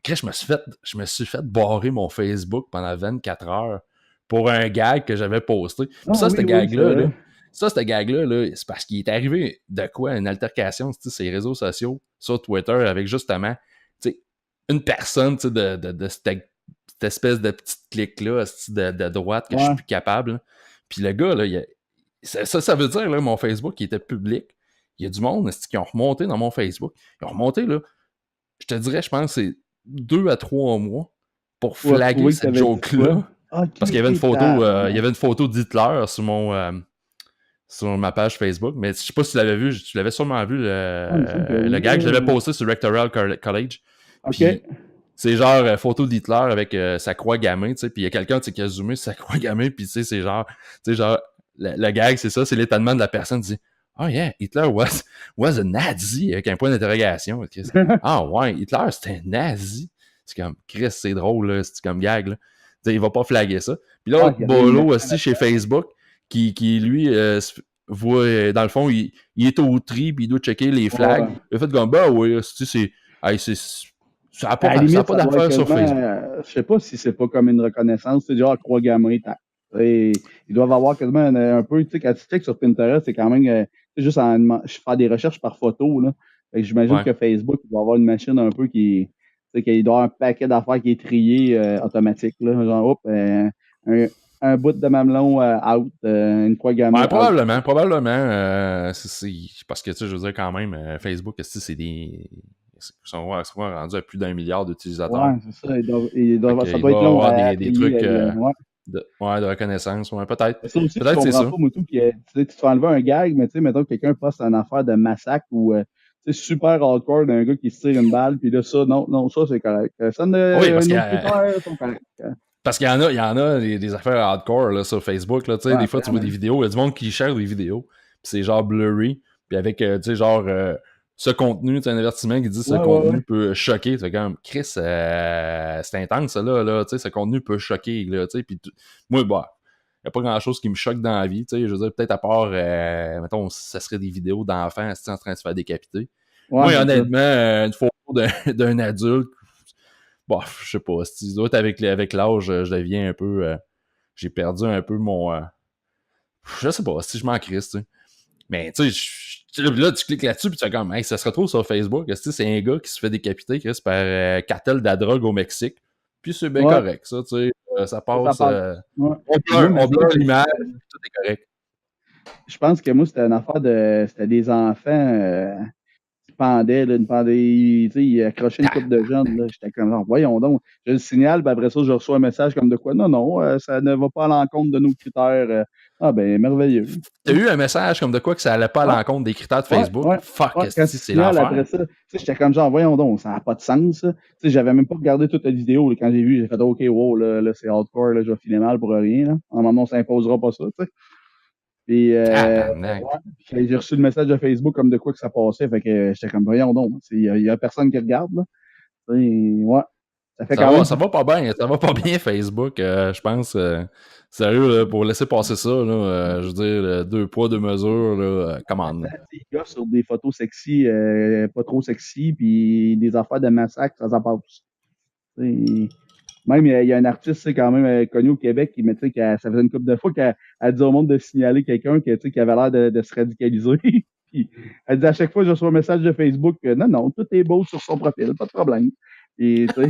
Chris, je me suis fait barrer mon Facebook pendant 24 heures pour un gag que j'avais posté. Puis ça, ce gag-là, cette gag-là, c'est parce qu'il est arrivé de quoi? Une altercation sur les réseaux sociaux, sur Twitter, avec justement une personne de cette espèce de petite clique-là de droite que je suis plus capable. Là. Puis le gars, là, ça veut dire, là, mon Facebook, qui était public, il y a du monde qui ont remonté dans mon Facebook. Ils ont remonté, là, je te dirais, je pense, c'est 2 à 3 mois pour flaguer cette joke-là. Ok, Parce qu'il y avait une ok, photo, t'as... il y avait une photo d'Hitler sur ma page Facebook, mais je sais pas si tu l'avais vu, tu l'avais sûrement vu Ah, il me semble que le oui, gag, je l'avais là. posté sur Rectoral College, Ok. puis c'est genre photo d'Hitler avec sa croix gammée, tu sais, puis il y a quelqu'un qui a zoomé sur sa croix gammée, puis tu sais, c'est genre, tu sais, genre, le gag, c'est ça, c'est l'étonnement de la personne, dit « Oh yeah, Hitler was a Nazi », avec un point d'interrogation. Ah ouais, Hitler, c'était un Nazi. C'est comme, Chris, c'est drôle, là, c'est comme gag, là. Tu sais, il va pas flaguer ça. Puis Ah, l'autre il y avait une bolo machine aussi chez Facebook, qui lui, voit, dans le fond, il est au tri, puis il doit checker les flags. ouais. Il a fait comme, bah oui, c'est, hey, ça n'a À la pas, limite, ça doit être d'affaires sur quasiment, Facebook. je sais pas si c'est pas comme une reconnaissance, c'est genre croix gammée, et ils doivent avoir quasiment un peu, tu sais, quand tu checkes sur Pinterest, c'est quand même juste faire des recherches par photo, là. Fait que j'imagine Ouais. que Facebook, il doit avoir une machine un peu qui, tu sais, qu'il doit avoir un paquet d'affaires qui est trié automatique, là. Genre, hop, un, un bout de mamelon out, une croix gammée Ouais, out. probablement. Parce que, tu sais, je veux dire, quand même, Facebook, c'est des. Ils sont rendus à plus d'1 milliard d'utilisateurs. Ouais, c'est ça. Fait que Ça il doit doit être y long avoir à des trier. trucs Ouais. de reconnaissance. Ouais, peut-être. Ça aussi, je Peut-être c'est comprends ça. pas, Moutou, puis tu sais, tu te fais enlever un gag, mais tu sais, mettons que quelqu'un poste une affaire de massacre ou tu sais, super hardcore d'un gars qui se tire une balle, puis là, ça, non, non, ça, c'est correct. Ça, Oui, parce qu'il y nos a. critères sont corrects. Parce qu'il y en a des affaires hardcore là, sur Facebook. Là, tu sais, Ouais, des fois, tu vois vraiment. des vidéos, il y a du monde qui cherche des vidéos, puis c'est genre blurry, puis avec, tu sais, genre, ce contenu, tu sais, un avertissement qui dit ce Ouais, ouais, ouais. contenu peut choquer. C'est comme, Chris, c'est intense, ça, là, tu sais, ce contenu peut choquer, là, tu sais, puis moi, bah, il n'y a pas grand-chose qui me choque dans la vie, tu sais, je veux dire, peut-être à part, mettons, ça serait des vidéos d'enfants en train de se faire décapiter. Ouais, Moi, c'est ça. honnêtement, une photo d'un adulte, bon, je sais pas, si doit être avec l'âge, je deviens un peu. J'ai perdu un peu mon. Je sais pas, si je m'en crisse, tu sais. Mais tu sais, là, tu cliques là-dessus, puis tu fais comme, hey, ça se retrouve sur Facebook. C'est un gars qui se fait décapiter, Chris, par cartel de la drogue au Mexique. Puis c'est bien Ouais, correct, ça, tu sais. Ça ça passe. passe. Ouais. Puis moi, il me On semble blur que l'image, tout est correct. je pense que moi, c'était une affaire c'était des enfants. Pendait, là, tu sais, il accrochait une coupe de jeunes, là. J'étais comme, genre, voyons donc. Je le signale, puis après ça, je reçois un message comme de quoi, non, non, ça ne va pas à l'encontre de nos critères. Ah, ben, merveilleux. T'as eu un message comme de quoi que ça allait pas à Ouais, l'encontre des critères de ouais, Facebook? ouais, Fuck, ouais. Quand tu si c'est signales après l'enfer. ça, tu sais, j'étais comme genre, voyons donc, ça n'a pas de sens, ça. Tu sais, j'avais même pas regardé toute la vidéo, là, quand j'ai vu, j'ai fait, OK, wow, là, c'est hardcore, là, je vais filer mal pour rien, là. En moment, on s'imposera pas ça, tu sais. Puis, Tabarnak. ouais, puis j'ai reçu le message de Facebook comme de quoi que ça passait, fait que j'étais comme, voyons donc, il y a personne qui regarde, là. Tu sais, ouais. Ça fait quand même. Ça va pas bien, ça va pas bien Facebook, je pense. Sérieux, là, pour laisser passer ça, là, je veux dire, deux poids, deux mesures, là, commande. Il gars sur des photos sexy, pas trop sexy, puis des affaires de massacre, ça passe. T'sais, même, il y a un artiste, c'est quand même connu au Québec, qui, mais, tu sais, ça faisait une couple de fois qu'elle dit au monde de signaler quelqu'un qui avait l'air de se radicaliser. Puis, elle dit à chaque fois que je reçois un message de Facebook, non, non, tout est beau sur son profil, pas de problème. Et, tu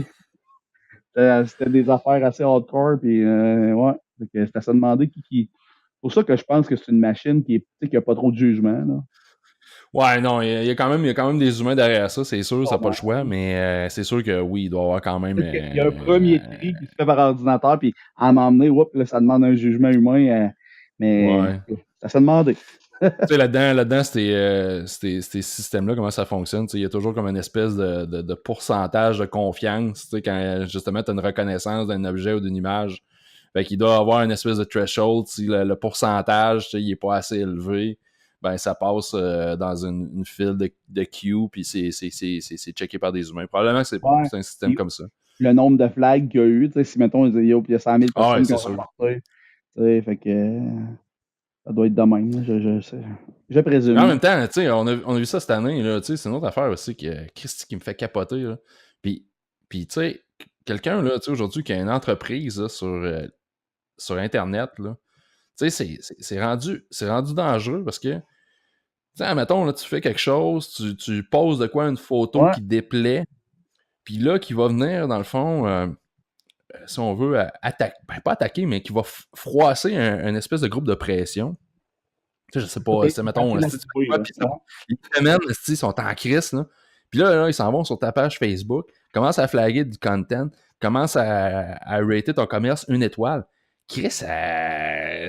sais, c'était des affaires assez hardcore, puis, ouais. Fait que c'était à se demander qui. C'est pour ça que je pense que c'est une machine tu sais, qui a pas trop de jugement, là. Ouais, non, il y a quand même des humains derrière ça, c'est sûr, ça n'a pas le choix, mais c'est sûr que oui, il doit y avoir quand même. Peut-être qu'il y a un premier tri qui se fait par ordinateur, puis à m'emmener, oups, là, ça demande un jugement humain, mais Ouais. ça se demandait. Tu sais, là-dedans, ces systèmes-là, comment ça fonctionne, tu sais, il y a toujours comme une espèce de pourcentage de confiance, tu sais, quand justement tu as une reconnaissance d'un objet ou d'une image. Fait qu'il doit avoir une espèce de threshold, si le pourcentage, tu sais, il est pas assez élevé, ben ça passe dans une file de queue, puis c'est checké par des humains. Probablement que Ouais. c'est un système Puis comme ça. le nombre de flags qu'il y a eu, tu sais, si mettons, il y a 100 000 Ah ouais, personnes qui c'est ont sûr. reporté, tu sais, fait que ça doit être de même, là, je Mais en présume. même temps, tu sais, on a vu ça cette année, là, tu sais, c'est une autre affaire aussi Christy qui me fait capoter, là. Puis, tu sais, quelqu'un, là, tu sais, aujourd'hui, qui a une entreprise, là, sur Internet, là, tu sais, c'est rendu dangereux parce que, tu sais, admettons, là, tu fais quelque chose, tu poses de quoi une photo Ouais, qui déplaît, puis là, qui va venir, dans le fond, si on veut, attaquer, ben, pas attaquer, mais qui va froisser un espèce de groupe de pression. Tu sais, je sais pas, OK. c'est, mettons, Facile à si tu fais trouver, quoi, là. puis Ouais. les semaines, ils sont en crise, là. Puis là, ils s'en vont sur ta page Facebook, commencent à flaguer du content, commencent à rater ton commerce une étoile. Chris, c'est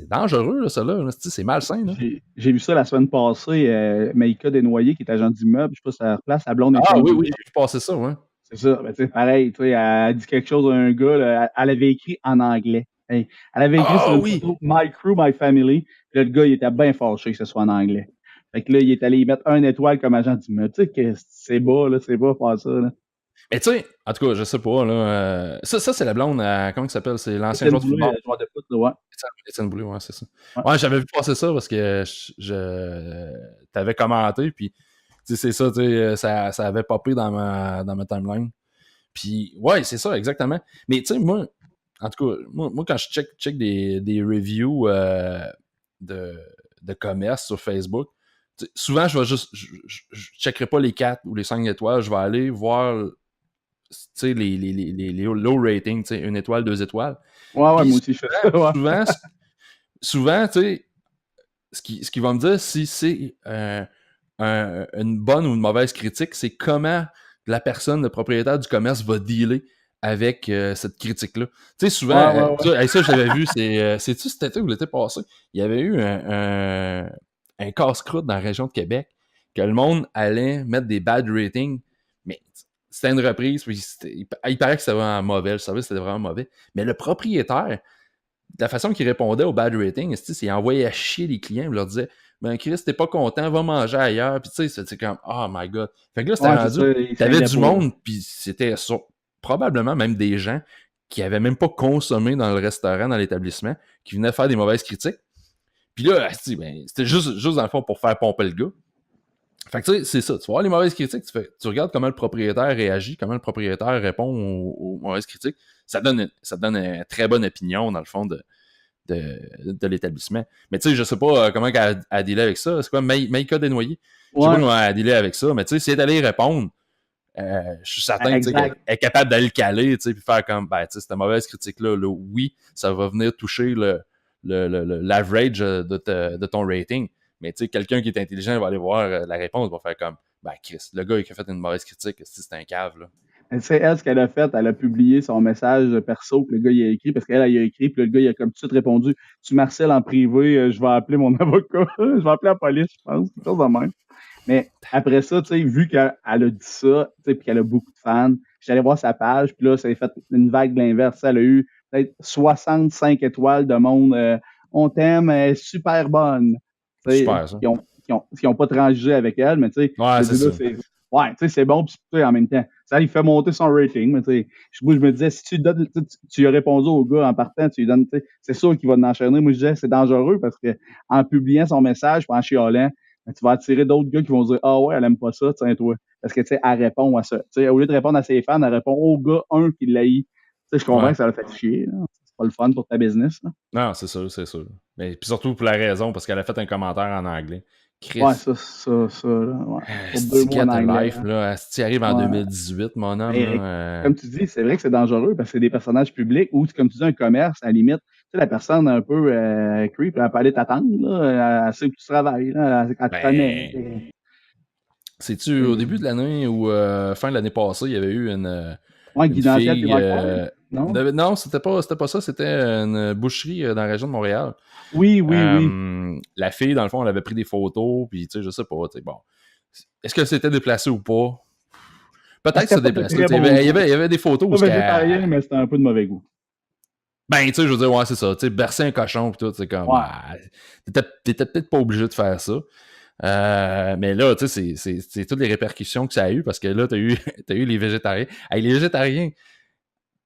dangereux, là, ça, là. C'est malsain, là. J'ai vu ça la semaine passée, Maïka Desnoyers, qui est agent d'immeuble, je sais pas si ça replace, sa blonde est Ah oui, oui, impliquée. j'ai vu passer ça, ouais. C'est ça, ben, tu sais, pareil, tu sais, elle dit quelque chose à un gars, là, elle avait écrit en anglais. Hey, elle avait écrit sur Ah une oui! photo My Crew, My Family. Puis là, le gars, il était bien fâché que ce soit en anglais. Fait que là, il est allé y mettre 1 étoile comme agent d'immeuble. Tu sais que c'est bas, là, c'est bas faire ça, là. Mais tu sais, en tout cas, je sais pas, là. Ça c'est la blonde, comment il s'appelle? C'est l'ancien Étienne joueur de Boulay, football. joueur de foot, là, ouais. Étienne Boulay, ouais, c'est ça. Ouais. Ouais, j'avais vu passer ça parce que t'avais commenté, puis tu sais, c'est ça, tu sais, ça avait popé dans ma timeline. Puis, ouais, c'est ça, exactement. Mais tu sais, moi, en tout cas, moi quand je check des reviews de, de commerce sur Facebook, souvent, je vais juste, je checkerai pas les 4 ou les 5 étoiles, je vais aller voir, tu sais, les low ratings, tu sais, 1 étoile, 2 étoiles. Ouais, ouais, Puis moi aussi, je fais ça, ouais. souvent, tu sais, ce qui va me dire si c'est une bonne ou une mauvaise critique, c'est comment la personne, le propriétaire du commerce va dealer avec cette critique-là. Tu sais, souvent, Ouais, ouais, ouais. ça je l'avais vu, c'est-tu cet été ou l'été passé? Il y avait eu un casse-croûte dans la région de Québec que le monde allait mettre des bad ratings, mais c'était une reprise, puis il paraît que c'était vraiment mauvais, le service c'était vraiment mauvais, mais le propriétaire, la façon qu'il répondait au bad rating, c'est qu'il envoyait à chier les clients, il leur disait ben Chris, t'es pas content, va manger ailleurs. Puis tu sais, c'était comme oh my god. Fait que là, c'était Ouais, c'est rendu, ça, il t'avais s'aidait du pas, là. monde, puis c'était probablement même des gens qui avaient même pas consommé dans le restaurant, dans l'établissement, qui venaient faire des mauvaises critiques. Puis là, ben, c'était juste dans le fond pour faire pomper le gars. Fait que tu sais, c'est ça. Tu vas voir les mauvaises critiques, tu regardes comment le propriétaire réagit, comment le propriétaire répond aux mauvaises critiques. Ça te donne une très bonne opinion, dans le fond, de l'établissement. Mais tu sais, je sais pas comment elle dealé avec ça. C'est quoi, Maïka Desnoyers? Je sais pas Ouais, comment elle dealé avec ça, mais tu sais, si elle est allée répondre, je suis certain qu'elle exact. est capable d'aller le caler, tu sais, puis faire comme, ben, tu sais, cette mauvaise critique-là, là, oui, ça va venir toucher l'average de ton rating. Mais tu sais, quelqu'un qui est intelligent va aller voir la réponse, va faire comme, ben, Chris, le gars qui a fait une mauvaise critique, c'est un cave, là. Tu sais, elle, ce qu'elle a fait, elle a publié son message perso que le gars il a écrit, parce qu'elle, elle a écrit, puis le gars, il a comme tout de suite répondu Tu m'harcèles en privé, je vais appeler mon avocat, je vais appeler la police, je pense, quelque chose de même. Mais après ça, tu sais, vu qu'elle a dit ça, tu sais, puis qu'elle a beaucoup de fans, j'allais voir sa page, puis là, ça a fait une vague de l'inverse. Elle a eu peut-être 65 étoiles de monde. On t'aime, elle est super bonne. Tu sais, Super, ça. qui ont pas transigé avec elle, mais tu sais, Ouais, je c'est dis là, ça. ouais, tu sais, c'est bon, puis tu sais, en même temps, ça lui fait monter son rating, mais tu sais, moi, je me disais, si tu donnes, tu as répondu au gars en partant, tu lui donnes, tu sais, c'est sûr qu'il va en enchaîner. Moi, je disais, c'est dangereux parce que en publiant son message, puis en chialant, ben, tu vas attirer d'autres gars qui vont dire, ah ouais, elle aime pas ça, tiens-toi. Parce que, tu sais, elle répond à ça. Tu sais, au lieu de répondre à ses fans, elle répond au gars, un qui l'haït. Tu sais, je comprends Ouais. que ça l'a fait chier, là. C'est pas le fun pour ta business, là. Non, c'est sûr, c'est sûr. Mais puis surtout pour la raison, parce qu'elle a fait un commentaire en anglais. Ouais, Chris, ça, là, ouais. Pour deux si mots en get a anglais, life, là. là, si arrive en Ouais. 2018, mon homme, Mais là, comme tu dis, c'est vrai que c'est dangereux parce que c'est des personnages publics ou, comme tu dis, un commerce, à la limite, tu sais, la personne un peu creep, elle peut aller t'attendre, là, elle sait où tu travailles, là, elle te connaît. ben, c'est-tu au début de l'année ou fin de l'année passée, il y avait eu Ouais, une Guy Nantel puis fille. Rockford, non? Non, c'était pas ça, c'était une boucherie dans la région de Montréal. Oui, oui, oui. La fille, dans le fond, elle avait pris des photos, puis tu sais, je sais pas, tu sais, bon. Est-ce que c'était déplacé ou pas? Ah, Peut-être que c'était c'est pas de déplacé. très Il y bon avait, il y goût. avait, il y avait des photos où Pas végétarien, mais c'était un peu de mauvais goût. ben, tu sais, je veux dire, ouais, c'est ça. Tu sais, bercer un cochon pis tout, c'est comme. Ouais. Ah, t'étais peut-être pas obligé de faire ça. Mais là, tu sais, c'est toutes les répercussions que ça a eu parce que là, t'as eu les végétariens. Hey, les végétariens,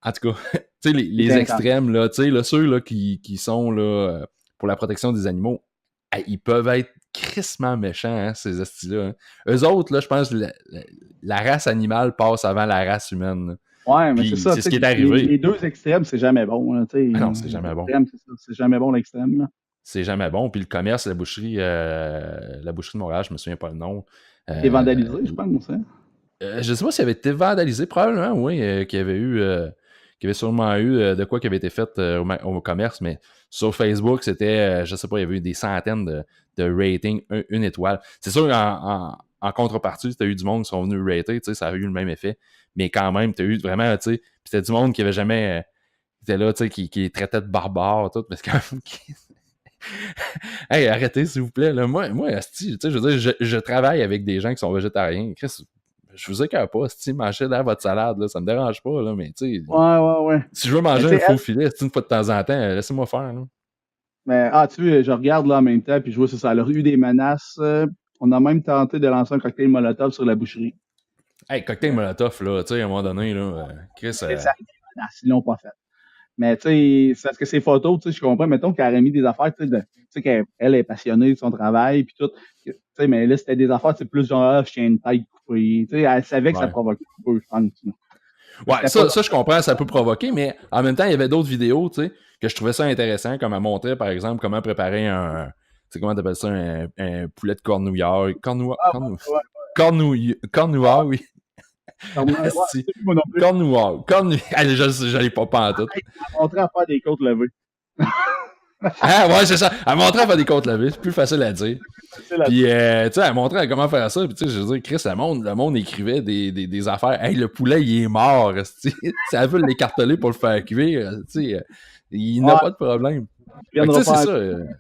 en tout cas, tu sais, les C'était intense. extrêmes, là, tu sais, là, ceux là, qui sont là, pour la protection des animaux, hey, ils peuvent être crissement méchants, hein, ces estis-là. Hein. Eux autres, là, je pense que la race animale passe avant la race humaine. Là. Ouais, mais c'est Puis ça, c'est tu ce qui sais, est les arrivé. deux extrêmes, c'est jamais bon, là, tu sais. Ah non, c'est jamais bon. L'extrême, c'est ça, c'est jamais bon l'extrême, là. C'est jamais bon. Puis le commerce, la boucherie de Montréal, je me souviens pas le nom. T'es vandalisé, je pense, hein? Je sais pas s'il avait été vandalisé, probablement, oui, qu'il y avait sûrement eu de quoi qui avait été fait au commerce, mais sur Facebook, c'était, je sais pas, il y avait eu des centaines de ratings, une étoile. C'est sûr, en contrepartie, tu as eu du monde qui sont venus rater, tu sais, ça a eu le même effet, mais quand même, tu as eu vraiment, tu sais, puis c'était du monde qui avait jamais était là, tu sais, qui les traitait de barbares, tout, parce que hey, arrêtez, s'il vous plaît, là. Moi, asti, tu sais, je veux dire, je travaille avec des gens qui sont végétariens. Chris, je vous écœure pas, asti, mangez là votre salade, là, ça me dérange pas, là, mais tu sais, Ouais. si je veux Mais manger tu un sais, faux filet, une fois de temps en temps, laissez-moi faire, là. mais, tu sais, je regarde là en même temps, puis je vois c'est ça. Elle a eu des menaces. On a même tenté de lancer un cocktail Molotov sur la boucherie. Hey, cocktail Molotov, là, tu sais, à un moment donné, là, Chris, C'est ça, des menaces, ils l'ont pas fait. Mais tu sais, c'est parce que ces photos, tu sais, je comprends, mettons qu'elle aurait mis des affaires, tu sais, qu'elle est passionnée de son travail, puis tout. Tu sais, mais là, c'était des affaires, c'est plus genre, je tiens une tête coupée. Tu sais, elle savait que ça ouais. provoquait un peu, je pense. Mais Ouais, c'était pas là. ça, je comprends, ça peut provoquer, mais en même temps, il y avait d'autres vidéos, tu sais, que je trouvais ça intéressant, comme elle montrait, par exemple, comment préparer tu sais, comment t'appelles ça, un poulet de cornouillard, Ah, ouais, cornouillard, oui. ouais, Si. c'est plus moi non plus. Cornouillard, allez, je l'ai pas en tout. Elle m'a montré à faire des côtes levées. Ah, ouais, c'est ça. Elle montrait à faire des côtes levées, c'est plus facile à dire. C'est là. Puis, tu sais, elle montrait comment faire ça. Puis, tu sais, je veux dire, Chris, le monde écrivait des affaires. Hey, le poulet, il est mort. Si elle veut l'écarteler pour le faire cuire, tu sais, il n'a Ouais, pas de problème. tu Fait que, viendras tu sais, c'est pas. ça.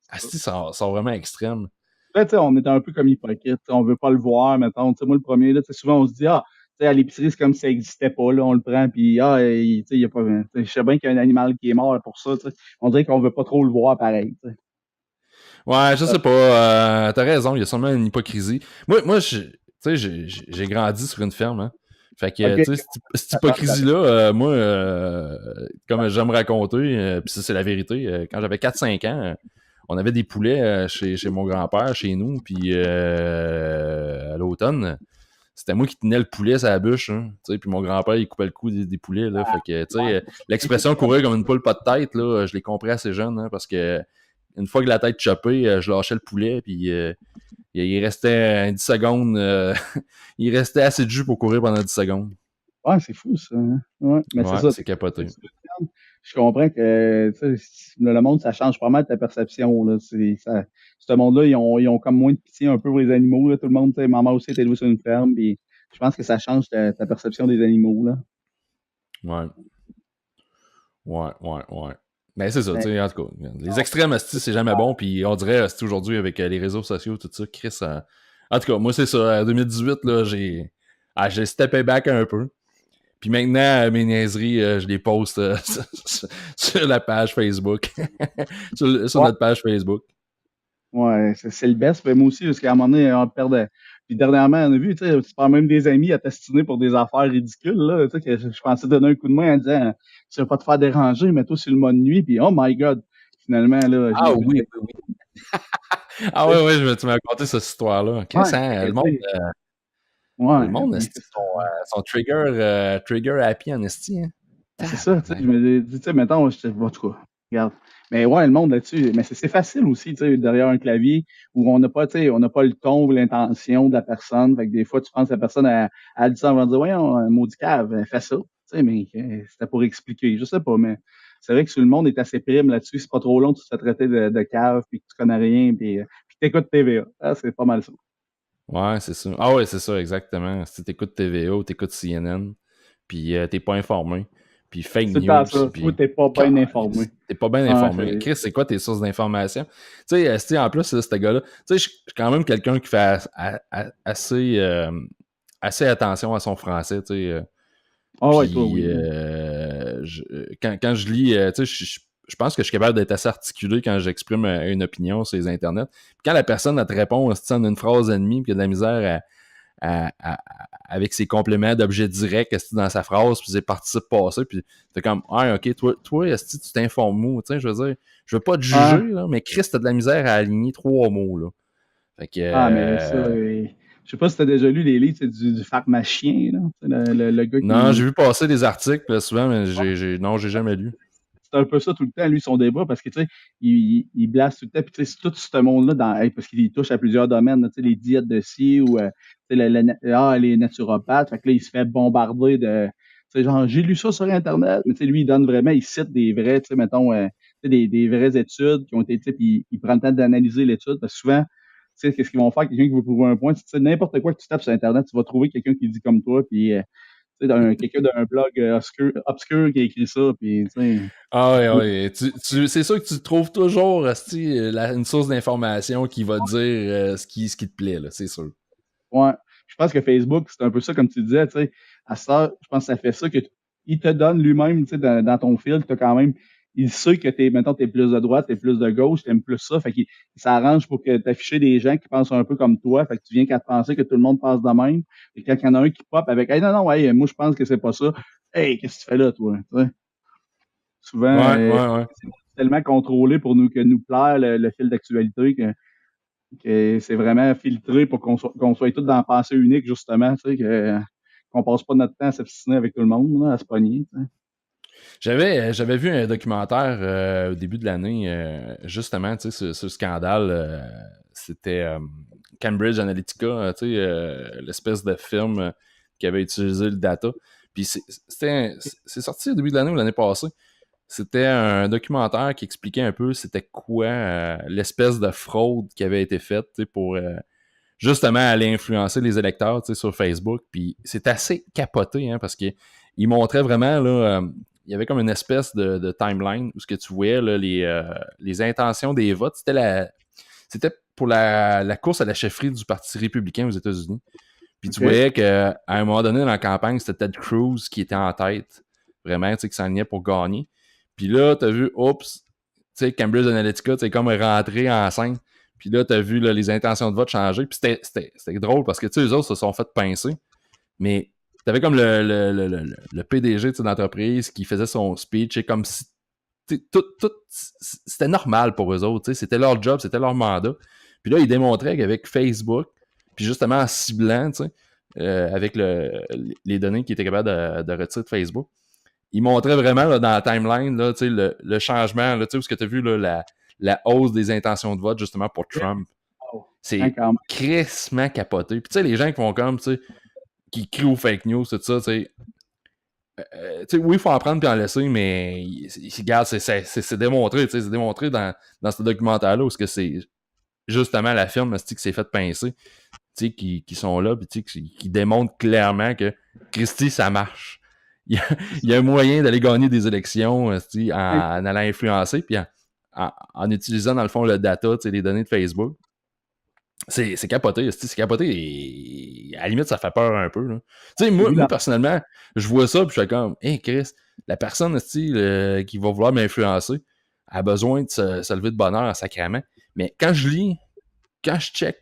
Asti, sont vraiment extrêmes. Là, tu sais, on était un peu comme hypocrite. On veut pas le voir, mettons. Tu sais, moi, le premier, là, tu sais, souvent, on se dit, tu sais, à l'épicerie, c'est comme si ça n'existait pas, là. On le prend, puis, tu sais, il y a pas, tu sais, je sais bien qu'il y a un animal qui est mort pour ça, tu sais. On dirait qu'on veut pas trop le voir pareil, tu sais. Ouais, je sais pas. T'as raison, il y a sûrement une hypocrisie. Moi, tu sais, j'ai grandi sur une ferme, hein. Fait que, OK, tu sais, cette ça change la hypocrisie-là, moi, comme j'aime raconter, puis ça, c'est la vérité, quand j'avais 4-5 ans, on avait des poulets chez mon grand-père, chez nous, puis à l'automne, c'était moi qui tenais le poulet sur la bûche, hein, tu sais, puis mon grand-père, il coupait le cou des poulets, là, fait que, tu sais, l'expression courir comme une poule pas de tête, là, je l'ai compris assez jeune, hein, parce que une fois que la tête chopée, je lâchais le poulet, puis il restait 10 secondes, il restait assez de jus pour courir pendant 10 secondes. Ouais, c'est fou, ça, hein. Ouais, mais c'est Ouais, ça. c'est capoté. Je comprends que, tu sais, le monde, ça change pas mal ta perception, là. Ce monde-là, ils ont comme moins de pitié un peu pour les animaux, là. Tout le monde, tu sais, maman aussi est élevée sur une ferme, puis je pense que ça change ta perception des animaux, là. Ouais. Ouais. Mais c'est ça, tu Mais, sais, en tout cas. Les extrêmes, asti, c'est jamais bon, puis on dirait, asti, aujourd'hui, avec les réseaux sociaux, tout ça, Chris, en tout cas, moi, c'est ça, en 2018, là, j'ai steppé back un peu. Puis maintenant, mes niaiseries, je les poste sur la page Facebook. sur ouais, notre page Facebook. ouais, c'est le best. Mais moi aussi, parce qu'à un moment donné, on perd. Puis dernièrement, on a vu, tu sais, tu parles même des amis à t'astiner pour des affaires ridicules, là. Tu sais, que je pensais donner un coup de main en disant, tu vas pas te faire déranger, mets-toi sur le mode nuit, puis oh my God. Finalement, là, Ah oui, oui. Ah ouais, ouais, tu m'as raconté cette histoire-là. Chris, ouais, hein, le ouais, monde, mais esti, sont trigger happy en esti, hein. c'est ça, tu sais, je Tabarnak. me dis, tu sais, mettons, en tout cas, regarde. Mais ouais, le monde là-dessus, mais c'est facile aussi, tu sais, derrière un clavier où on n'a pas, tu sais, on n'a pas le ton ou l'intention de la personne. Fait que des fois, tu penses que la personne a dit ça, on va dire, voyons, un maudit cave, fais ça. Tu sais, mais c'était pour expliquer, je sais pas, mais c'est vrai que tout le monde est assez prime là-dessus. C'est pas trop long, tu te fais traiter de cave, puis que tu connais rien, puis t'écoutes TVA. Ah, c'est pas mal ça. Ouais, c'est ça. Ah ouais, c'est ça, exactement. Si t'écoutes TVA ou t'écoutes CNN, puis t'es pas informé, puis fake C'est tout le temps news, ça. Toi, puis t'es pas bien informé. t'es pas bien Ouais, informé. Chris, c'est quoi tes sources d'information? Tu sais, en plus, là, ce gars-là, tu sais, je suis quand même quelqu'un qui fait assez, assez attention à son français, tu sais. ah ouais, toi, Puis, oui. quand je lis, tu sais, je pense que je suis capable d'être assez articulé quand j'exprime une opinion sur les internets. Puis quand la personne elle te répond en une phrase ennemie, puis qu'il y a de la misère avec ses compléments d'objet direct dans sa phrase, puis ses participes passés, puis t'es comme, ah, ok, toi, est-ce que tu t'informes où? Tu sais, je veux dire, je veux pas te juger, Ah, là, mais Chris, t'as de la misère à aligner 3 mots, là. Fait que, mais ça, je sais pas si t'as déjà lu les livres, c'est du pharmacien, là. Tu sais, le gars non, j'ai qui. vu passer des articles, là, souvent, mais non, j'ai jamais lu. C'est un peu ça tout le temps, lui, son débat, parce que, tu sais, il blasse tout le temps, puis, tu sais, tout ce monde-là, parce qu'il touche à plusieurs domaines, là, tu sais, les diètes de ci, ou, tu sais, les naturopathes, fait que là, il se fait bombarder de, tu sais, genre, j'ai lu ça sur Internet, mais, tu sais, lui, il donne vraiment, il cite des vrais, tu sais, mettons, tu sais, des vraies études qui ont été, tu sais, puis il prend le temps d'analyser l'étude, parce que souvent, tu sais, qu'est-ce qu'ils vont faire, quelqu'un qui veut prouver un point, tu sais, n'importe quoi que tu tapes sur Internet, tu vas trouver quelqu'un qui dit comme toi, puis Tu sais, quelqu'un d'un blog obscur qui a écrit ça, puis tu sais. Ah ouais, ouais. C'est sûr que tu trouves toujours une source d'information qui va dire ce qui te plaît, là, c'est sûr. Ouais. Je pense que Facebook, c'est un peu ça, comme tu disais, tu sais. À ça, je pense que ça fait ça que il te donne lui-même, tu sais, dans ton fil, t'as quand même, il sait que mettons, t'es plus de droite, t'es plus de gauche, t'aimes plus ça. Fait qu'il s'arrange pour que t'affiches des gens qui pensent un peu comme toi. Fait que tu viens qu'à te penser que tout le monde pense de même. Et quand il y en a un qui pop avec, hey, non, non, ouais, moi, je pense que c'est pas ça. Hey, qu'est-ce que tu fais là, toi? Tu sais, souvent, Ouais, ouais, ouais. c'est tellement contrôlé pour nous que nous plaire le fil d'actualité que c'est vraiment filtré pour qu'on soit tous dans la pensée unique, justement, tu sais, qu'on passe pas notre temps à s'obstiner avec tout le monde, là, à se pogner. Tu sais. J'avais vu un documentaire au début de l'année, justement, tu sais, ce scandale. C'était Cambridge Analytica, tu sais, l'espèce de firme qui avait utilisé le data. Puis c'est sorti au début de l'année ou l'année passée. C'était un documentaire qui expliquait un peu c'était quoi l'espèce de fraude qui avait été faite, tu sais, pour justement aller influencer les électeurs, tu sais, sur Facebook. Puis c'est assez capoté, hein, parce qu'il montrait vraiment, là, il y avait comme une espèce de timeline où ce que tu voyais, là, les intentions des votes. C'était pour la course à la chefferie du Parti républicain aux États-Unis. Puis tu voyais qu'à un moment donné dans la campagne, c'était Ted Cruz qui était en tête, vraiment, tu sais, qui s'enlignait pour gagner. Puis là, t'as vu, oups, tu sais, Cambridge Analytica, c'est comme rentré en scène. Puis là, t'as vu là, les intentions de vote changer. Puis c'était drôle parce que, tu sais, eux autres se sont fait pincer. Mais t'avais comme le PDG d'entreprise qui faisait son speech et comme si tout, c'était normal pour eux autres. C'était leur job, c'était leur mandat. Puis là, ils démontraient qu'avec Facebook, puis justement en ciblant, avec les données qu'ils étaient capables de retirer de Facebook, ils montraient vraiment là, dans la timeline là, le changement, là, où ce que tu as vu là, la hausse des intentions de vote justement pour Trump. Wow. C'est crissement capoté. Puis tu sais, les gens qui font comme, tu sais, qui crient aux fake news, tout ça, tu sais, oui, il faut en prendre puis en laisser, mais regarde, c'est démontré, c'est démontré dans ce documentaire-là où c'est justement la firme qui s'est fait pincer, qui sont là, puis qui démontrent clairement que Christy, ça marche. Il y a un moyen d'aller gagner des élections en allant influencer, puis en utilisant, dans le fond, le data, les données de Facebook. C'est capoté, c'est capoté et à la limite, ça fait peur un peu. Tu sais, moi, personnellement, je vois ça puis je suis comme, hey Chris, la personne qui va vouloir m'influencer a besoin de se lever de bonheur sacrément. Mais quand je check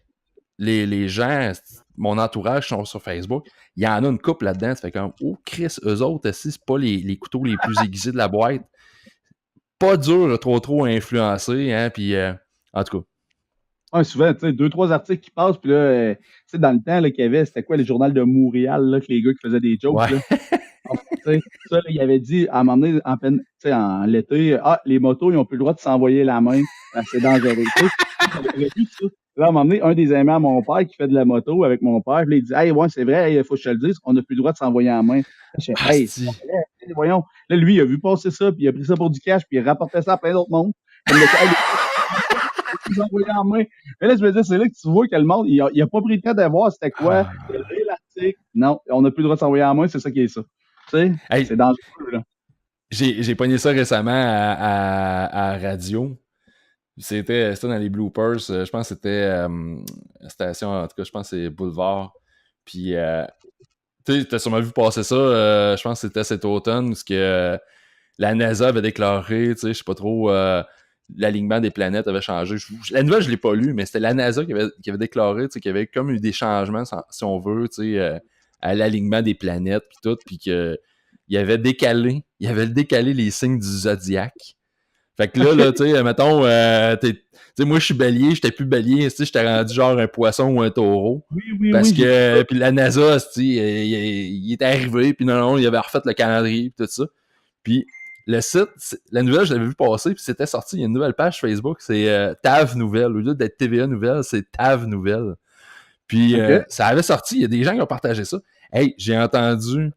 les gens, mon entourage sont sur Facebook, il y en a une couple là-dedans, ça fait comme, oh Chris, eux autres, c'est pas les couteaux les plus aiguisés de la boîte. Pas dur trop à influencer, hein, puis en tout cas. Ouais, souvent, tu sais, 2-3 articles qui passent, puis là, tu sais, dans le temps, là, qu'il y avait, c'était quoi, le journal de Montréal, là, que les gars qui faisaient des jokes, ouais. là. Tu sais, ça, là, il avait dit, à un moment donné, en peine, tu sais, en l'été, les motos, ils n'ont plus le droit de s'envoyer la main, c'est dangereux, tu sais. J'avais vu ça. Là, à un moment donné, un des amis à mon père qui fait de la moto avec mon père, puis là, il dit, hey, ouais, c'est vrai, il faut que je te le dise, on n'a plus le droit de s'envoyer la main. Je fais, hey, voyons. Là, lui, il a vu passer ça, puis il a pris ça pour du cash, puis il rapportait ça à plein d'autres mondes. Comme le envoyé en main. Mais là, je me dis, c'est là que tu vois que le monde, il a pas pris le temps de voir c'était quoi, l'article. Non, on n'a plus le droit de s'envoyer en main, c'est ça qui est ça. Tu sais, c'est dangereux, là. J'ai pogné ça récemment à radio. C'était dans les bloopers. Je pense que c'était station, en tout cas, je pense que c'est Boulevard. Puis, tu as sûrement vu passer ça. Je pense que c'était cet automne, parce que la NASA avait déclaré, tu sais, je sais pas trop, l'alignement des planètes avait changé. La nouvelle, je l'ai pas lu, mais c'était la NASA qui avait déclaré, tu sais, qu'il y avait comme eu des changements, si on veut, tu sais, à l'alignement des planètes, puis tout, puis que il avait décalé les signes du zodiaque. Fait que là, tu sais, mettons, tu sais, moi, je suis bélier, j'étais plus bélier, tu sais, j'étais rendu genre un poisson ou un taureau. Oui, parce oui. que, puis la NASA, tu sais, il était arrivé, puis non, il avait refait le calendrier, puis tout ça. Puis le site, la nouvelle, je l'avais vu passer, puis c'était sorti, il y a une nouvelle page Facebook, c'est TAV Nouvelle. Au lieu d'être TVA Nouvelle, c'est TAV Nouvelle. Puis ça avait sorti, il y a des gens qui ont partagé ça. Hey, j'ai entendu,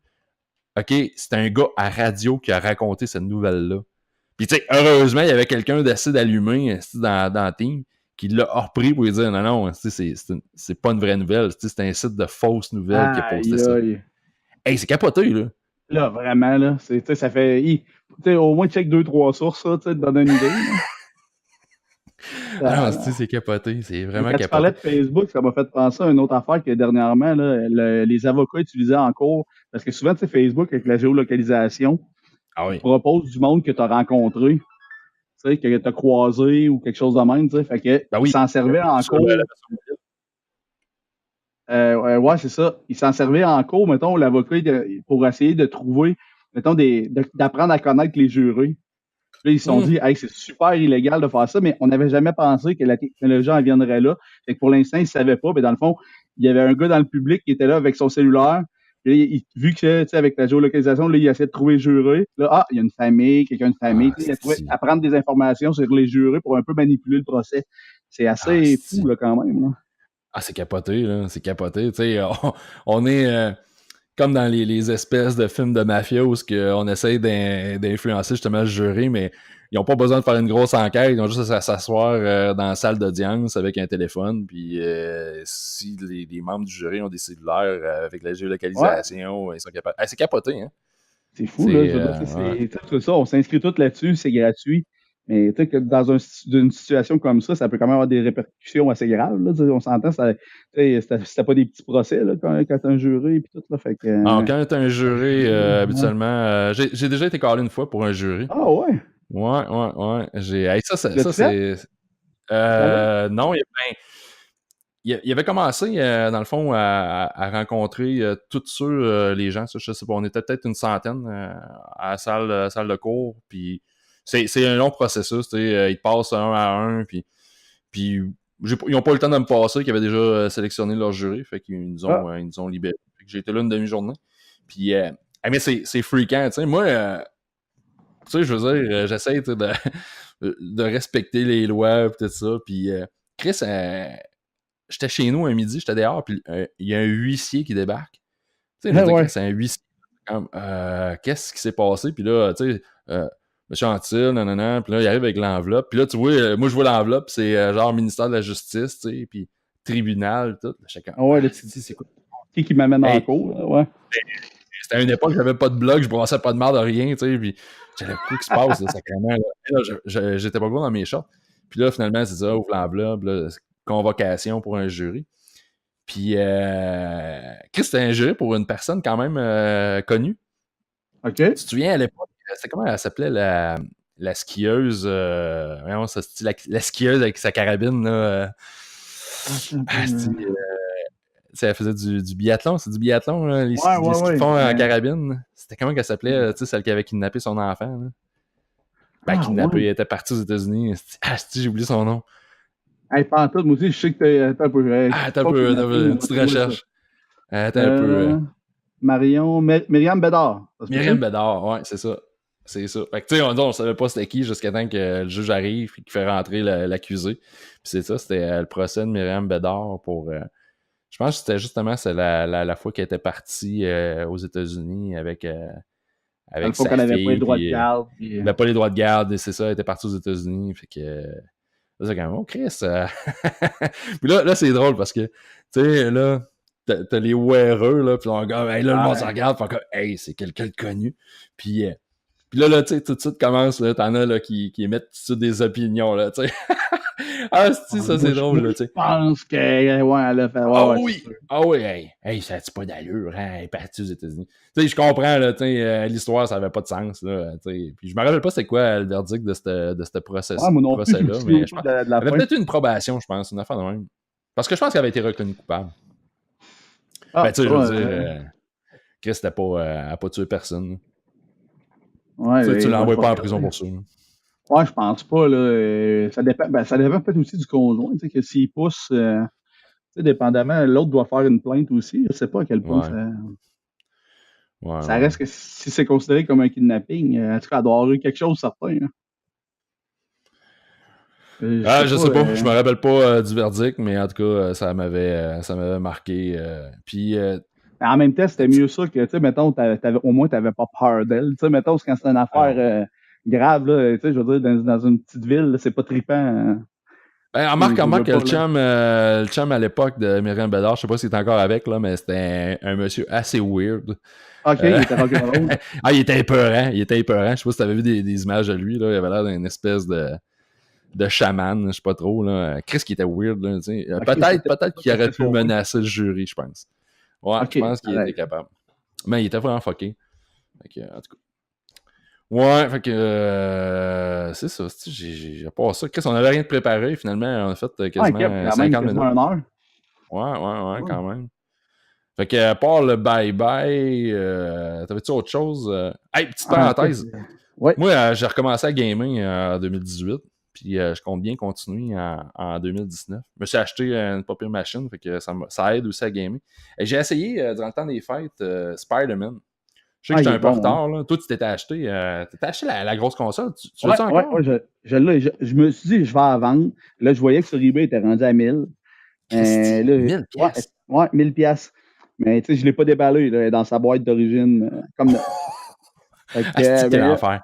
OK, c'est un gars à radio qui a raconté cette nouvelle-là. Puis, tu sais, heureusement, il y avait quelqu'un d'assez d'allumé dans le team qui l'a repris pour lui dire non, c'est pas une vraie nouvelle, c'est un site de fausses nouvelles qui a posté ça. Hey, c'est capoté, là. Là, vraiment, là, ça fait... au moins, check 2-3 sources, ça, te donne une idée. Ah non, Là. c'est capoté. C'est Mais vraiment quand tu parlais capoté. de Facebook, ça m'a fait penser à une autre affaire que dernièrement, là, les avocats utilisaient en cours. Parce que souvent, tu sais, Facebook, avec la géolocalisation, Ah ils te oui. proposent du monde que tu as rencontré, tu sais, que tu as croisé ou quelque chose de même, tu sais. Fait que, Ben ils oui. s'en servaient en Sur la cours. version mobile. Ouais, c'est ça. Ils s'en servaient en cours, mettons, l'avocat, pour essayer de trouver, mettons, d'apprendre à connaître les jurés. Là, ils se sont dit, hey, c'est super illégal de faire ça, mais on n'avait jamais pensé que la technologie en viendrait là. Fait que pour l'instant, ils ne savaient pas. Mais dans le fond, il y avait un gars dans le public qui était là avec son cellulaire. Puis là, vu que, tu sais, avec la géolocalisation, là, il essayait de trouver le juré. Là, il y a une famille, quelqu'un de famille. Ah, Tu sais, il a trouvé si. à prendre des informations sur les jurés pour un peu manipuler le procès. C'est Ah, assez fou, si. là, quand même, là. Ah, c'est capoté, là. C'est capoté. Tu sais, on est comme dans les espèces de films de mafia où on essaye d'influencer justement le jury, mais ils n'ont pas besoin de faire une grosse enquête. Ils ont juste à s'asseoir dans la salle d'audience avec un téléphone. Puis si les membres du jury ont des cellulaires avec la Ouais, géolocalisation, ils sont capables. Ah, c'est capoté, hein? c'est fou, là. C'est. Je veux dire, Ouais. c'est ça. On s'inscrit tout là-dessus, c'est gratuit. Mais tu sais que dans une situation comme ça peut quand même avoir des répercussions assez graves. Là, on s'entend, c'était pas des petits procès là, quand t'as un jury et tout. Là, fait que, Alors, quand t'as un jury, ouais. habituellement, j'ai déjà été callé une fois pour un jury. Ah ouais? Ouais, ouais, ouais. Hey, ça L'as-tu fait? c'est. Tu savais? Non, il avait commencé, dans le fond, à rencontrer tous ceux, les gens, ça, je sais pas, on était peut-être une centaine à la salle de cours, puis c'est un long processus, tu sais, ils passent un à un, puis ils n'ont pas eu le temps de me passer, qu'ils avaient déjà sélectionné leur jury, fait qu'ils Ah, ils nous ont libérés. Fait que j'ai été là une demi-journée. Puis, mais c'est freakant, tu sais, moi, tu sais, je veux dire, j'essaie tu sais, de respecter les lois, pis tout ça, puis Chris, j'étais chez nous un midi, j'étais dehors, puis il y a un huissier qui débarque. Tu sais, je veux dire, Chris, ouais. c'est un huissier. Comme, qu'est-ce qui s'est passé? Puis là, tu sais, Monsieur Antil, nanana, puis là, il arrive avec l'enveloppe. Puis là, tu vois, moi, je vois l'enveloppe, c'est genre ministère de la Justice, tu sais, puis tribunal, tout. Chacun, Ah ouais, là, c'est quoi? qui m'amène en Hey, cours, là, ouais. c'était à une époque, j'avais pas de blog, je brassais pas de merde de rien, tu sais, puis j'avais quoi qui se passe, là, sacrément, là. Et là, j'étais pas gros dans mes shorts. Puis là, finalement, c'est ça, ouvre l'enveloppe, là, convocation pour un jury. Puis, Chris, c'était un jury pour une personne quand même connue. OK. Tu te souviens à l'époque, c'était comment elle s'appelait la skieuse, voyons, ça se dit, la skieuse avec sa carabine, là. Attends un peu. Tu sais, elle faisait du biathlon, c'est du biathlon, là, Ouais, les ouais, skis de ouais. fond en carabine. C'était comment qu'elle s'appelait, tu sais, celle qui avait kidnappé son enfant, là? Ben, Ah kidnappé, ouais. elle était partie aux États-Unis. Ah, j'ai oublié son nom. Hey, pas en tout, moi aussi, je sais que attends un peu. Ah, attends un Pas peu, kidnapping, une on va petite trouver ça. recherche. Attends un peu. Euh, Myriam Bédard, ça se Myriam peut-tu? Bédard, ouais, c'est ça. C'est ça. Fait que, tu sais, on savait pas c'était qui jusqu'à temps que le juge arrive et qu'il fait rentrer l'accusé. Puis c'est ça, c'était le procès de Myriam Bédard pour. Je pense que c'était justement c'est la fois qu'elle était partie aux États-Unis Dans le avec fond, sa qu'on n'avait pas les fille. droits de Puis garde. Puis, elle avait pas les droits de garde, et c'est ça, elle était partie aux États-Unis. Fait que. Là, c'est comme, oh Chris. Puis là, c'est drôle parce que, tu sais, là, t'as les wearers, là, puis on gars, hey, là, le monde se ouais. regarde, fait que, hey, c'est quelqu'un de connu. Puis, puis là, tu sais, tout de suite commence, là, t'en as là, qui émettent tout de suite des opinions, là, tu sais. Ah, si, ça, Moi, c'est drôle, là, je tu sais. pense que, ouais, elle a fait, ouais, Ah ouais, c'est oui! sûr. Ah oui, hey, ça a-tu pas d'allure, hein? Elle est partie aux États-Unis. Tu sais, je comprends, là, tu sais, l'histoire, ça avait pas de sens, là, tu sais. Puis je me rappelle pas c'était quoi le verdict de ce Ouais, moi non plus, je me procès-là, souviens mais je pas pense. de la Elle avait fin. peut-être eu une probation, je pense, une affaire de même. Parce que je pense qu'elle avait été reconnue coupable. Ben, Ah, tu sais, ça, je veux dire, Chris, elle a pas tué personne. Tu ouais, ben, l'envoies faut pas en prison regarder. pour ça. Là. Ouais, je pense pas, là. Ça dépend peut-être aussi du conjoint, tu sais, que s'il pousse, tu sais, dépendamment, l'autre doit faire une plainte aussi. Je sais pas à quel point Ouais, ouais, ça ouais. reste que si c'est considéré comme un kidnapping, en tout cas, elle doit avoir eu quelque chose certain, hein. Je sais Ah, je pas. sais pas, je me rappelle pas du verdict, mais en tout cas, ça m'avait marqué. Puis, En même temps, c'était mieux ça que, tu sais, mettons, au moins, t'avais pas peur d'elle. Tu sais, mettons, quand c'est une ah affaire non. grave, là, tu sais, je veux dire, dans une petite ville, là, c'est pas trippant, hein. Remarque, Je le vois que pas, là. le chum à l'époque de Myriam Bédard, je sais pas s'il est encore avec, là, mais c'était un monsieur assez weird. OK, il Euh, était rock'n'roll. il était épeurant. Il était épeurant. Je sais pas si t'avais vu des images de lui, là. Il avait l'air d'une espèce de chaman, je sais pas trop, là. Chris qui était weird, là, tu sais. OK, Peut-être qu'il c'était aurait pu sauvé. menacer le jury, je pense. Ouais, je OK, pense qu'il était pareil. capable. Mais il était vraiment fucké. Fait que, en tout cas. Ouais, fait que c'est ça. J'ai pas ça. Qu'est-ce qu'on avait rien de préparé, finalement. On a fait Ouais, Cap, quasiment quand même, 50 quasiment minutes. 1 heure. Ouais, Ouais. quand même. Fait que, à part le bye-bye, t'avais-tu autre chose? Hey, petite Ah, écoute, parenthèse. ouais. Moi, j'ai recommencé à gamer en 2018. Puis je compte bien continuer en 2019. Je me suis acheté une pas pire machine, fait que ça aide aussi à gamer. Et j'ai essayé, durant le temps des fêtes, Spider-Man. Je sais que Ah, il j'étais est un peu en bon, hein. retard, là. Toi, tu t'étais acheté la grosse console. Tu Ouais, l'as-tu ouais, encore? ouais, je l'ai. Je me suis dit, je vais la vendre. Là, je voyais que sur eBay, il était rendu à 1000. Christy, Là, 1000 ouais, pièces. ouais, 1000 piastres. Mais tu sais, je l'ai pas déballé, là, dans sa boîte d'origine, comme neuf. Fait que, Asti que t'es ben là, l'enfer.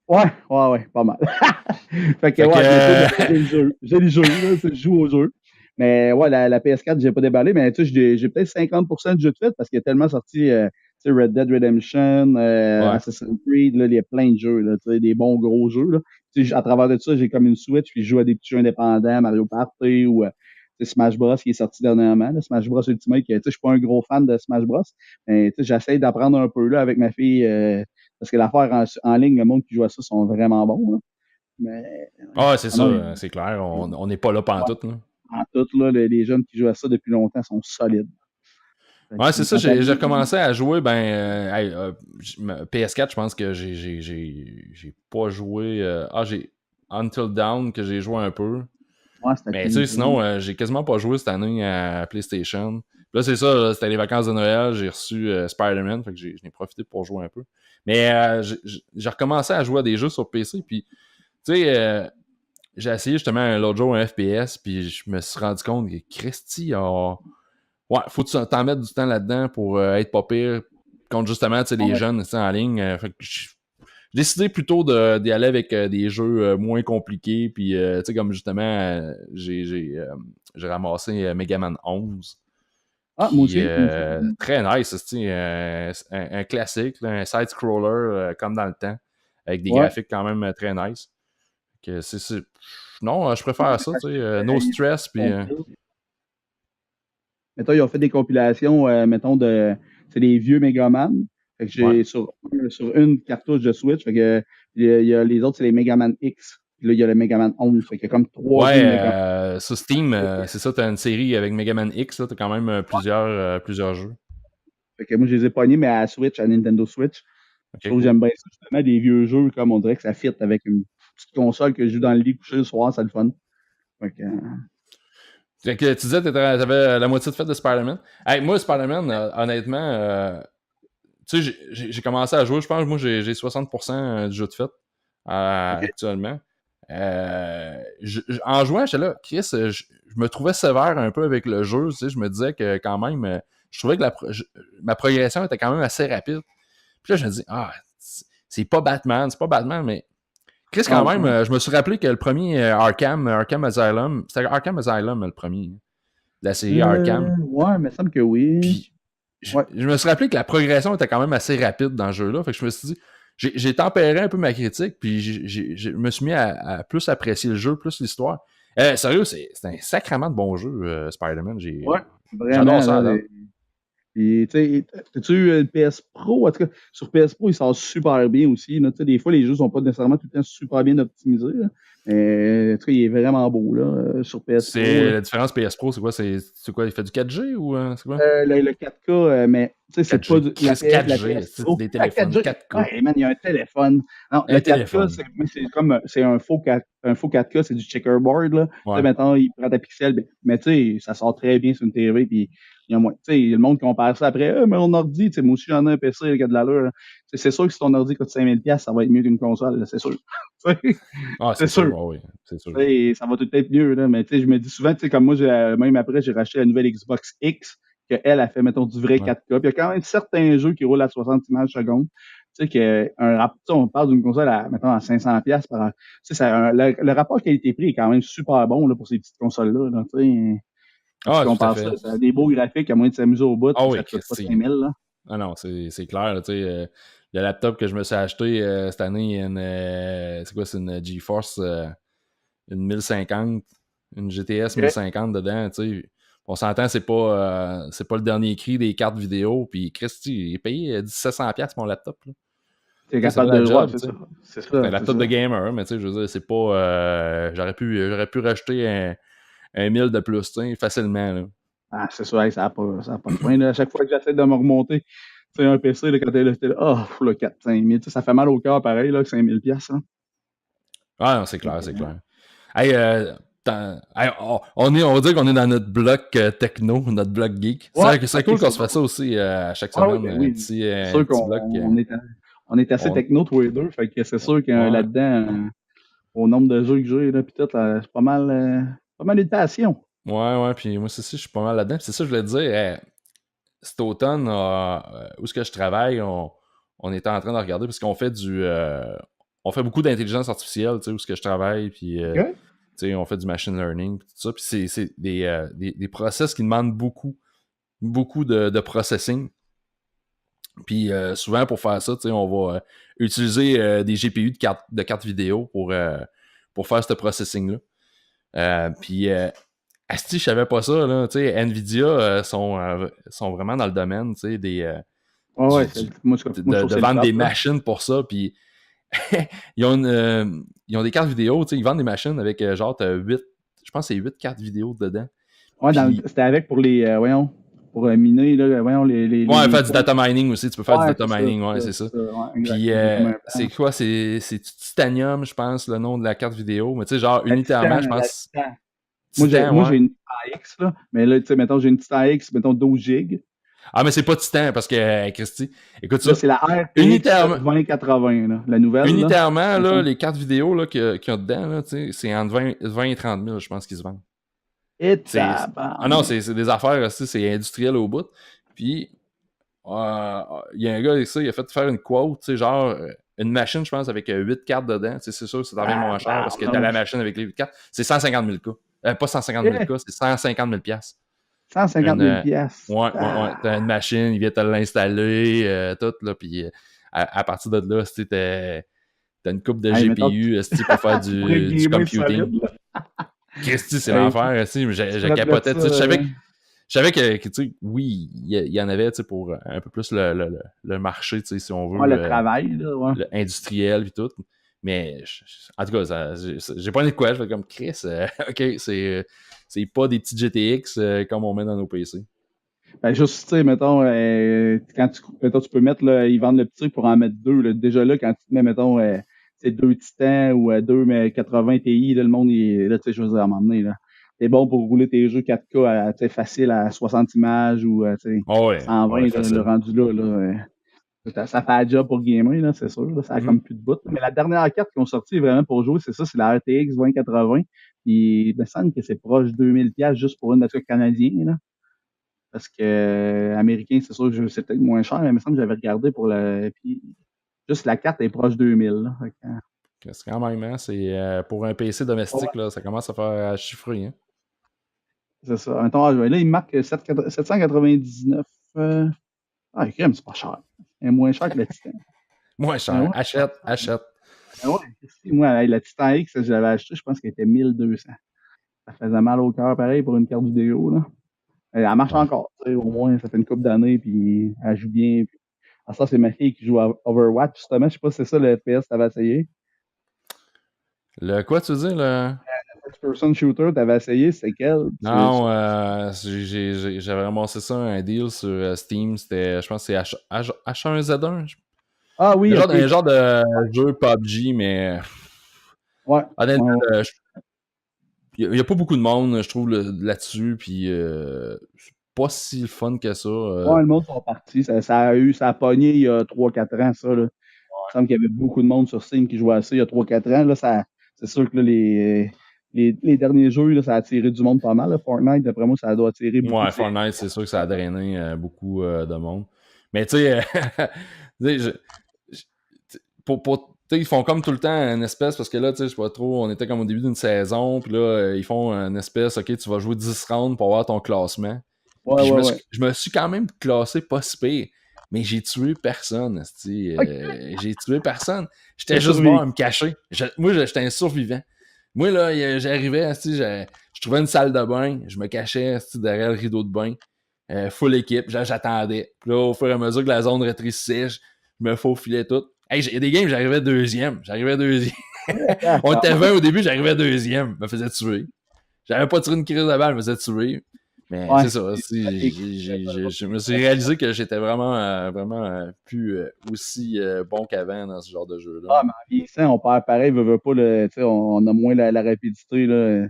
ouais, pas mal. Fait que, Fait que, ouais, bientôt, j'ai le jeu. J'ai le jeu, là, tu sais, je joue au jeu. Mais, ouais, la PS4, j'ai pas déballé, mais tu sais, j'ai peut-être 50% de jeu de fait parce qu'il y a tellement sorti, tu sais, Red Dead Redemption, ouais. Assassin's Creed, là, il y a plein de jeux, là, tu sais, des bons gros jeux, là. Tu sais, à travers de ça, j'ai comme une Switch, puis je joue à des petits jeux indépendants, Mario Party ou, tu sais, Smash Bros qui est sorti dernièrement, là, Smash Bros Ultimate, tu sais, je suis pas un gros fan de Smash Bros, mais, tu sais, j'essaie d'apprendre un peu, là, avec ma fille, parce que l'affaire en ligne, le monde qui joue à ça sont vraiment bons, là. Mais, Ah, c'est ah ça, non, c'est clair. On n'est pas là ouais, pantoute, là. en tout, là, les jeunes qui jouent à ça depuis longtemps sont solides. Fait Ouais, que c'est ça, quand j'ai t'arrives, recommencé à jouer, PS4, je pense que j'ai pas joué. J'ai Until Dawn que j'ai joué un peu. ouais, c'est Mais tu sais, Activision. sinon, j'ai quasiment pas joué cette année à PlayStation. Puis là, c'est ça, là, c'était les vacances de Noël, j'ai reçu Spider-Man, fait que j'en ai profité pour jouer un peu. Mais j'ai recommencé à jouer à des jeux sur PC, puis tu sais, j'ai essayé justement l'autre jour un FPS, puis je me suis rendu compte que Christy a. Ouais, faut que tu t'en mettre du temps là-dedans pour être pas pire contre justement les Ouais. jeunes en ligne. Fait que j'ai décidé plutôt d'y aller avec des jeux moins compliqués. Puis, tu sais, comme justement, j'ai ramassé Mega Man 11, Ah, moi qui aussi, moi aussi. est très nice. C'est un classique, là, un side-scroller comme dans le temps, avec des Ouais. graphiques quand même très nice. Que non, je préfère ça, tu sais, no stress. Puis, Mettons, ils ont fait des compilations, mettons, c'est des vieux Megaman. Fait que ouais. j'ai sur une cartouche de Switch. Fait que les autres, c'est les Megaman X. Puis là, il y a le Megaman 11. Fait qu'il y a comme trois jeux Ouais, de Megaman. sur Steam, c'est ça, t'as une série avec Mega Man X, là, t'as quand même plusieurs jeux. Fait que moi, je les ai pognés, mais à la Switch, à Nintendo Switch. Je Ok, trouve que cool. j'aime bien ça, justement, des vieux jeux, comme on dirait que ça fit avec une petite console que je joue dans le lit couché le soir, c'est le fun. Fait que, Fait que tu disais que t'avais la moitié de fait de Spider-Man. Hey, moi, Spider-Man, honnêtement, tu sais, j'ai commencé à jouer, je pense, moi, j'ai 60% du jeu de fait OK. actuellement. En jouant, j'étais là, Chris, je me trouvais sévère un peu avec le jeu, tu sais, je me disais que quand même, je trouvais que ma progression était quand même assez rapide. Puis là, je me dis, c'est pas Batman, mais Chris, quand Non, même, je me suis rappelé que le premier Arkham Asylum, c'était Arkham Asylum le premier, de la série Arkham. ouais, il me semble que oui. Puis Ouais. je me suis rappelé que la progression était quand même assez rapide dans ce jeu-là. Fait que je me suis dit, j'ai tempéré un peu ma critique, puis je me suis mis à plus apprécier le jeu, plus l'histoire. Sérieux, c'est un sacrément de bon jeu, Spider-Man. Ouais, J'adore vraiment, ça à là. date. Puis, tu sais, as-tu eu une PS Pro? En tout cas, sur PS Pro, il sort super bien aussi, là. Tu sais, des fois, les jeux sont pas nécessairement tout le temps super bien optimisés, là. Mais, en tout cas, il est vraiment beau, là, sur PS Pro, C'est là. la différence PS Pro, c'est quoi? C'est quoi? Il fait du 4G ou c'est quoi? Le 4K, mais tu sais, c'est pas 4G. Chris la 4G, PS c'est Pro. des La téléphones 4G, 4K. ouais, man, il y a un téléphone. Non, le Un 4K, téléphone. c'est comme, c'est un faux 4K, c'est du checkerboard, là. Tu sais, Ouais. maintenant, il prend ta pixel, mais tu sais, ça sort très bien sur une TV, puis il y a moins. Tu sais, le monde compare ça après, mais mon ordi, tu sais, moi aussi, j'en ai un PC, il y a de l'allure, là. Tu sais, c'est sûr que si ton ordi coûte 5000$, ça va être mieux qu'une console, là, c'est sûr. Tu sais, Ah, c'est c'est sûr, sûr. oui, c'est sûr. Tu sais, ça va tout être mieux, là. Mais tu sais, je me dis souvent, tu sais, comme moi, même après, j'ai racheté la nouvelle Xbox X, qu'elle a fait, mettons, du vrai Ouais. 4K. Puis il y a quand même certains jeux qui roulent à 60 images seconde. Tu sais, on parle d'une console à, mettons, à 500$ par, tu sais, le rapport qualité-prix est quand même super bon, là, pour ces petites consoles-là, là, tu sais. Quand tu Ah, tout à compares ça, fait. ça a des beaux graphiques, à moins de s'amuser au bout, Ah puis oui, ça te coûte pas Christy. 5000, là. Ah non, c'est clair, là, tu sais. Le laptop que je me suis acheté cette année, il y a c'est quoi, c'est une GeForce, une 1050, une GTS OK. 1050 dedans, tu sais. On s'entend, c'est pas le dernier cri des cartes vidéo, puis Christy, il est payé 1700$ mon laptop, là. T'es Tu sais, ça fait capable la de, ouais, job, c'est tu sais. ça. C'est C'est un ça, c'est laptop de ça. gamer, mais tu sais, je veux dire, c'est pas. J'aurais pu racheter un 1000 de plus, tu sais, facilement, là. Ah, c'est ça, hey, ça a pas de fin, là. À chaque fois que j'essaie de me remonter, tu sais, un PC, là, quand t'es là, oh, le 4, 5000, tu sais, ça fait mal au cœur, pareil, là, que 5000$, hein. Ah non, c'est Fait clair, que, c'est clair. Hey, hey, on va dire qu'on est dans notre bloc techno, notre bloc geek. ouais, C'est ok, cool qu'on c'est se fasse bon. ça aussi à chaque Ah oui, semaine, ben oui. C'est un sûr petit bloc. on est assez On, techno tous les deux, fait que c'est sûr que ouais, là-dedans, au nombre de jeux que j'ai, là, pis tout, c'est pas mal de passion. ouais, puis moi aussi, je suis pas mal là-dedans. Puis c'est ça, je voulais te dire, cet automne, où est-ce que je travaille, on était en train de regarder, parce qu'on fait on fait beaucoup d'intelligence artificielle, tu sais, où est-ce que je travaille, puis OK? tu sais, on fait du machine learning, puis tout ça, puis c'est des process qui demandent beaucoup de processing. Puis souvent, pour faire ça, tu sais, on va utiliser des GPU de cartes vidéo pour faire ce processing-là. Puis asti, je savais pas ça, là, tu sais, Nvidia sont vraiment dans le domaine, tu sais, Ouais, ouais, moi, je trouve que de c'est le vendre top, des là. machines pour ça, puis ils ont des cartes vidéo, tu sais, ils vendent des machines avec genre, t'as 8, je pense que c'est 8 cartes vidéo dedans. Ouais, Puis, c'était avec pour les, voyons, pour miner, là, voyons, ouais, les faire du points. data mining aussi, tu peux faire du Ouais, data mining, ouais, c'est ça. ouais, exact. Puis, J'ai comme un c'est plan. quoi? C'est Titanium, je pense, le nom de la carte vidéo. Mais tu sais, genre, unitairement, je La pense, Titan. Titan, Moi, ouais. j'ai une Titan X, là, mais là, tu sais, mettons, j'ai une Titan X, mettons, 12 gigs. Ah, mais c'est pas Titan, parce que, Christy, écoute Là, ça, c'est la RTX unitairement, 2080, là, la nouvelle, là. unitairement, là, Mettons. les cartes vidéo là, qu'il y a dedans, là, tu sais, c'est entre 20 et 30 000, je pense, qu'ils se vendent. Et C'est, ah non, tabarnak. c'est des affaires aussi, c'est industriel au bout. Puis, il y a un gars avec ça, il a fait faire une quote, tu sais, genre, une machine, je pense, avec 8 cartes dedans. Tu sais, c'est sûr que ça t'en vient moins cher parce que t'as la Tabarnouche. machine avec les 8 cartes. C'est 150 000 K. Pas 150 000 Eh, K, c'est 150 000 piastres. 150 Une, 000 piastres. ouais. T'as une machine, il vient te l'installer, tout, là. Puis à partir de là, tu sais, t'as une coupe de Hey, mettons, GPU pour faire tu pourrais du gamer computing. solide, là. Christy, c'est Hey, l'enfer, tu sais, tu je pourrais te mettre capotais. ça, Tu sais, je savais que, tu sais, oui, il y en avait, tu sais, pour un peu plus le marché, tu sais, si on ouais, veut, le travail, là, ouais. le industriel et tout. Mais, en tout cas, j'ai pas de quoi. Je fais comme Chris, ok, c'est pas des petits GTX comme on met dans nos PC. Ben, juste, tu sais, mettons, mettons, tu peux mettre, là, ils vendent le petit truc pour en mettre deux, là. Déjà, là, quand tu te mets, mettons, c'est deux Titans ou deux, mais 80 Ti, là, le monde, là, tu sais, je veux dire, à un moment donné, là. C'est bon pour rouler tes jeux 4K, tu sais, facile à 60 images ou, tu sais, Oh ouais, 120, là, le facile. rendu là, ça fait un job pour gamer, là, c'est sûr, là, ça a Mhm. comme plus de bout. Mais la dernière carte qu'ils ont sortie vraiment pour jouer, c'est ça, c'est la RTX 2080. Puis, il me semble que c'est proche de 2000$ juste pour une batterie canadienne, là. Parce que américain, c'est sûr que c'est peut-être moins cher, mais il me semble que j'avais regardé pour le. Puis juste la carte est proche de 2000. Là. Fait que, C'est quand même, hein, c'est pour un PC ouais, domestique, là, ça commence à faire à chiffrer, hein. c'est ça. Mettons, là, il marque 799. Crème, c'est pas cher. C'est moins cher que la Titan. Moins Mais cher. ouais, Achète. mais ouais, moi, hey, la Titan X, je l'avais acheté, je pense qu'elle était 1200. Ça faisait mal au cœur, pareil, pour une carte vidéo. Là. Elle marche Ouais. encore. Tu sais, au moins, ça fait une couple d'années, puis elle joue bien. Puis... Ah, ça, c'est ma fille qui joue à Overwatch, justement. Je sais pas si c'est ça le FPS que tu avais essayé. Le quoi, tu veux dire, le... First-person shooter, t'avais essayé, c'est quel? Non, j'avais ramassé ça, un deal sur Steam, c'était, je pense que c'est H1Z1. Ah oui, OK. Un genre de jeu PUBG, mais Ouais, honnêtement, ouais, ouais. il y a pas beaucoup de monde, je trouve, là-dessus, puis c'est pas si le fun que ça. Ouais, le monde sont partis. Ça a pogné il y a 3-4 ans, ça, là. Il me semble qu'il y avait beaucoup de monde sur Steam qui jouait à ça il y a 3-4 ans. Là, c'est sûr que là, les derniers jeux, là, ça a attiré du monde pas mal. Là. Fortnite, d'après moi, ça doit attirer beaucoup Ouais, de séries. Fortnite, c'est sûr que ça a drainé beaucoup de monde. Mais tu sais, tu sais, ils font comme tout le temps une espèce, parce que là, tu sais, je sais pas trop, on était comme au début d'une saison, puis là, ils font une espèce, ok, tu vas jouer 10 rounds pour avoir ton classement. Ouais, Puis ouais, ouais. je me suis quand même classé pas si pire, mais j'ai tué personne, j'ai tué personne. J'étais T'as juste bon survécu. à me cacher. Moi, j'étais un survivant. Moi, là, j'arrivais, je trouvais une salle de bain, je me cachais derrière le rideau de bain, full équipe, j'attendais. Puis là, au fur et à mesure que la zone rétrécissait, je me faufilais tout. Hey, il y a des games, j'arrivais deuxième. On était 20 au début, j'arrivais deuxième. Je me faisais tuer. J'avais pas tiré une crise de balle, je me faisais tuer. Mais Ouais. c'est ça. Je me suis réalisé que j'étais plus aussi bon qu'avant dans ce genre de jeu-là. Ah, mais en vieillissant, on perd pareil, veut pas, tu sais, on a moins la rapidité, là.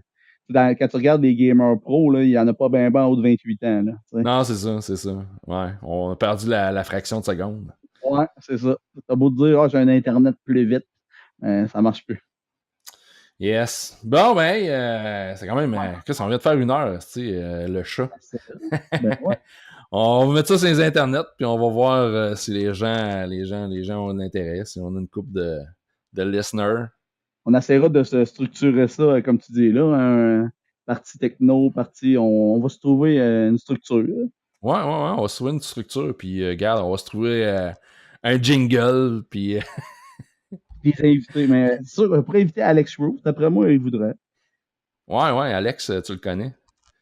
Quand tu regardes les gamers pro, là, il y en a pas bien en haut de 28 ans, là, tu sais. Non, c'est ça. Ouais, on a perdu la fraction de seconde. Ouais, c'est ça. T'as beau te dire, j'ai un Internet plus vite, ça marche plus. Yes. Bon, ben, c'est quand même. Qu'est-ce qu'on vient de faire 1 heure, le chat. Ben ouais. On va mettre ça sur les internets, puis on va voir si les gens ont un intérêt, si on a une couple de listeners. On essaiera de se structurer ça, comme tu dis là, partie techno, on va se trouver une structure. Là. Ouais, on va se trouver une structure, puis regarde, on va se trouver un jingle, puis Puis les invités, mais c'est sûr, pour inviter Alex Rose, d'après moi, il voudrait. ouais, Alex, tu le connais.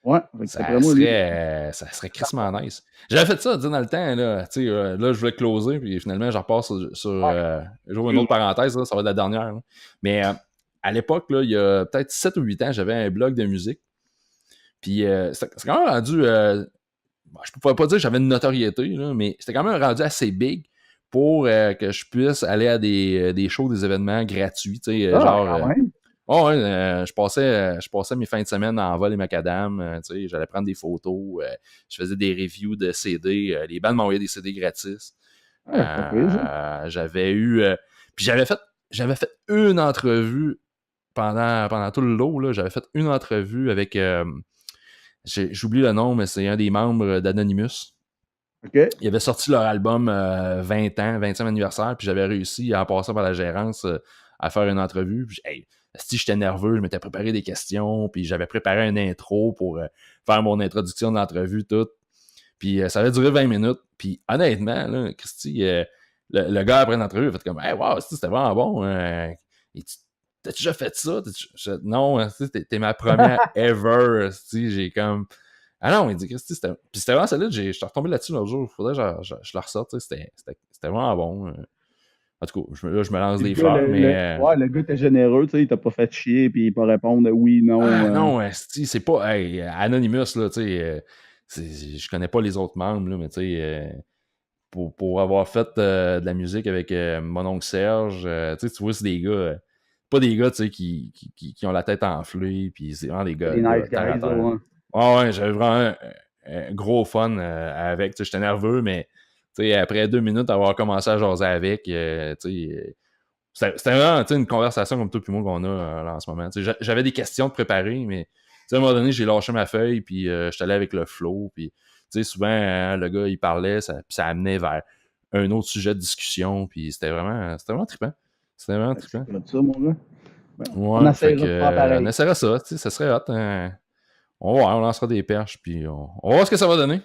Ouais, d'après moi, lui. Ça serait crissement nice. J'avais fait ça, dans le temps, là, là, je voulais closer, puis finalement, je repars j'ouvre une autre parenthèse, là, ça va être la dernière. Là. Mais à l'époque, là, il y a peut-être 7 ou 8 ans, j'avais un blog de musique. Puis c'est quand même rendu... je ne pourrais pas dire que j'avais une notoriété, là, mais c'était quand même rendu assez big pour que je puisse aller à des shows, des événements gratuits, Quand même. je passais mes fins de semaine en vol et macadam, j'allais prendre des photos, je faisais des reviews de CD, les bandes m'envoyaient des CD gratis. Ouais, c'est pas pire, ça. J'avais eu... puis j'avais fait une entrevue pendant tout le lot, là, j'avais fait une entrevue avec... j'oublie le nom, mais c'est un des membres d'Anonymous. OK. Ils avaient sorti leur album 20 ans, 20e anniversaire, puis j'avais réussi, en passant par la gérance, à faire une entrevue. Puis, hey, si j'étais nerveux, je m'étais préparé des questions, puis j'avais préparé une intro pour faire mon introduction de l'entrevue, tout. Puis ça avait duré 20 minutes. Puis honnêtement, là, Christy, le gars après l'entrevue, il a fait comme « Hey, wow, c'était vraiment bon. T'as-tu déjà fait ça? Non, t'es ma première ever. » J'ai comme... Ah non, il dit Christy, c'était... Puis c'était vraiment solide, je suis retombé là-dessus l'autre jour. Il faudrait que je la ressorte. C'était vraiment bon. En tout cas, je me lance des fleurs, mais... Ouais, le gars était généreux, tu sais, il t'a pas fait chier, puis il peut répondre oui, non. Non, c'est pas... Hey, Anonymous, là, tu sais... je connais pas les autres membres, là, mais tu sais... pour avoir fait de la musique avec mon oncle Serge, tu vois, c'est des gars... pas des gars, tu sais, qui ont la tête enflée, puis c'est vraiment des gars... Les nice terre à guys, terre. ouais. Ouais, j'avais vraiment un gros fun avec. J'étais nerveux, mais après 2 minutes d'avoir commencé à jaser avec, c'était vraiment une conversation comme toi et moi qu'on a là, en ce moment. J'avais des questions de préparer, mais à un moment donné, j'ai lâché ma feuille, puis j'étais allé avec le flow. Puis souvent, le gars, il parlait, puis ça amenait vers un autre sujet de discussion, puis c'était vraiment trippant. C'était vraiment trippant. C'est comme ça, mon gars. Ben, on Ouais, fait essaiera de faire que, pareil. on essaiera ça, ça serait hot. On va voir, on lancera des perches, puis on va voir ce que ça va donner.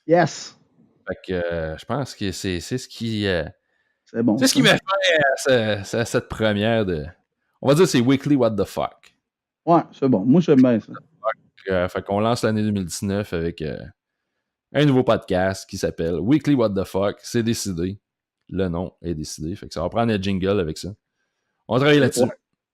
Yes! Fait que je pense que c'est ce qui... C'est bon. c'est ce qui m'a fait cette première de... On va dire que c'est Weekly What the Fuck. Ouais, c'est bon. Moi, j'aime bien ça. Fait qu'on lance l'année 2019 avec un nouveau podcast qui s'appelle Weekly What the Fuck. C'est décidé. Le nom est décidé. Fait que ça va prendre un jingle avec ça. On travaille là-dessus. Ouais.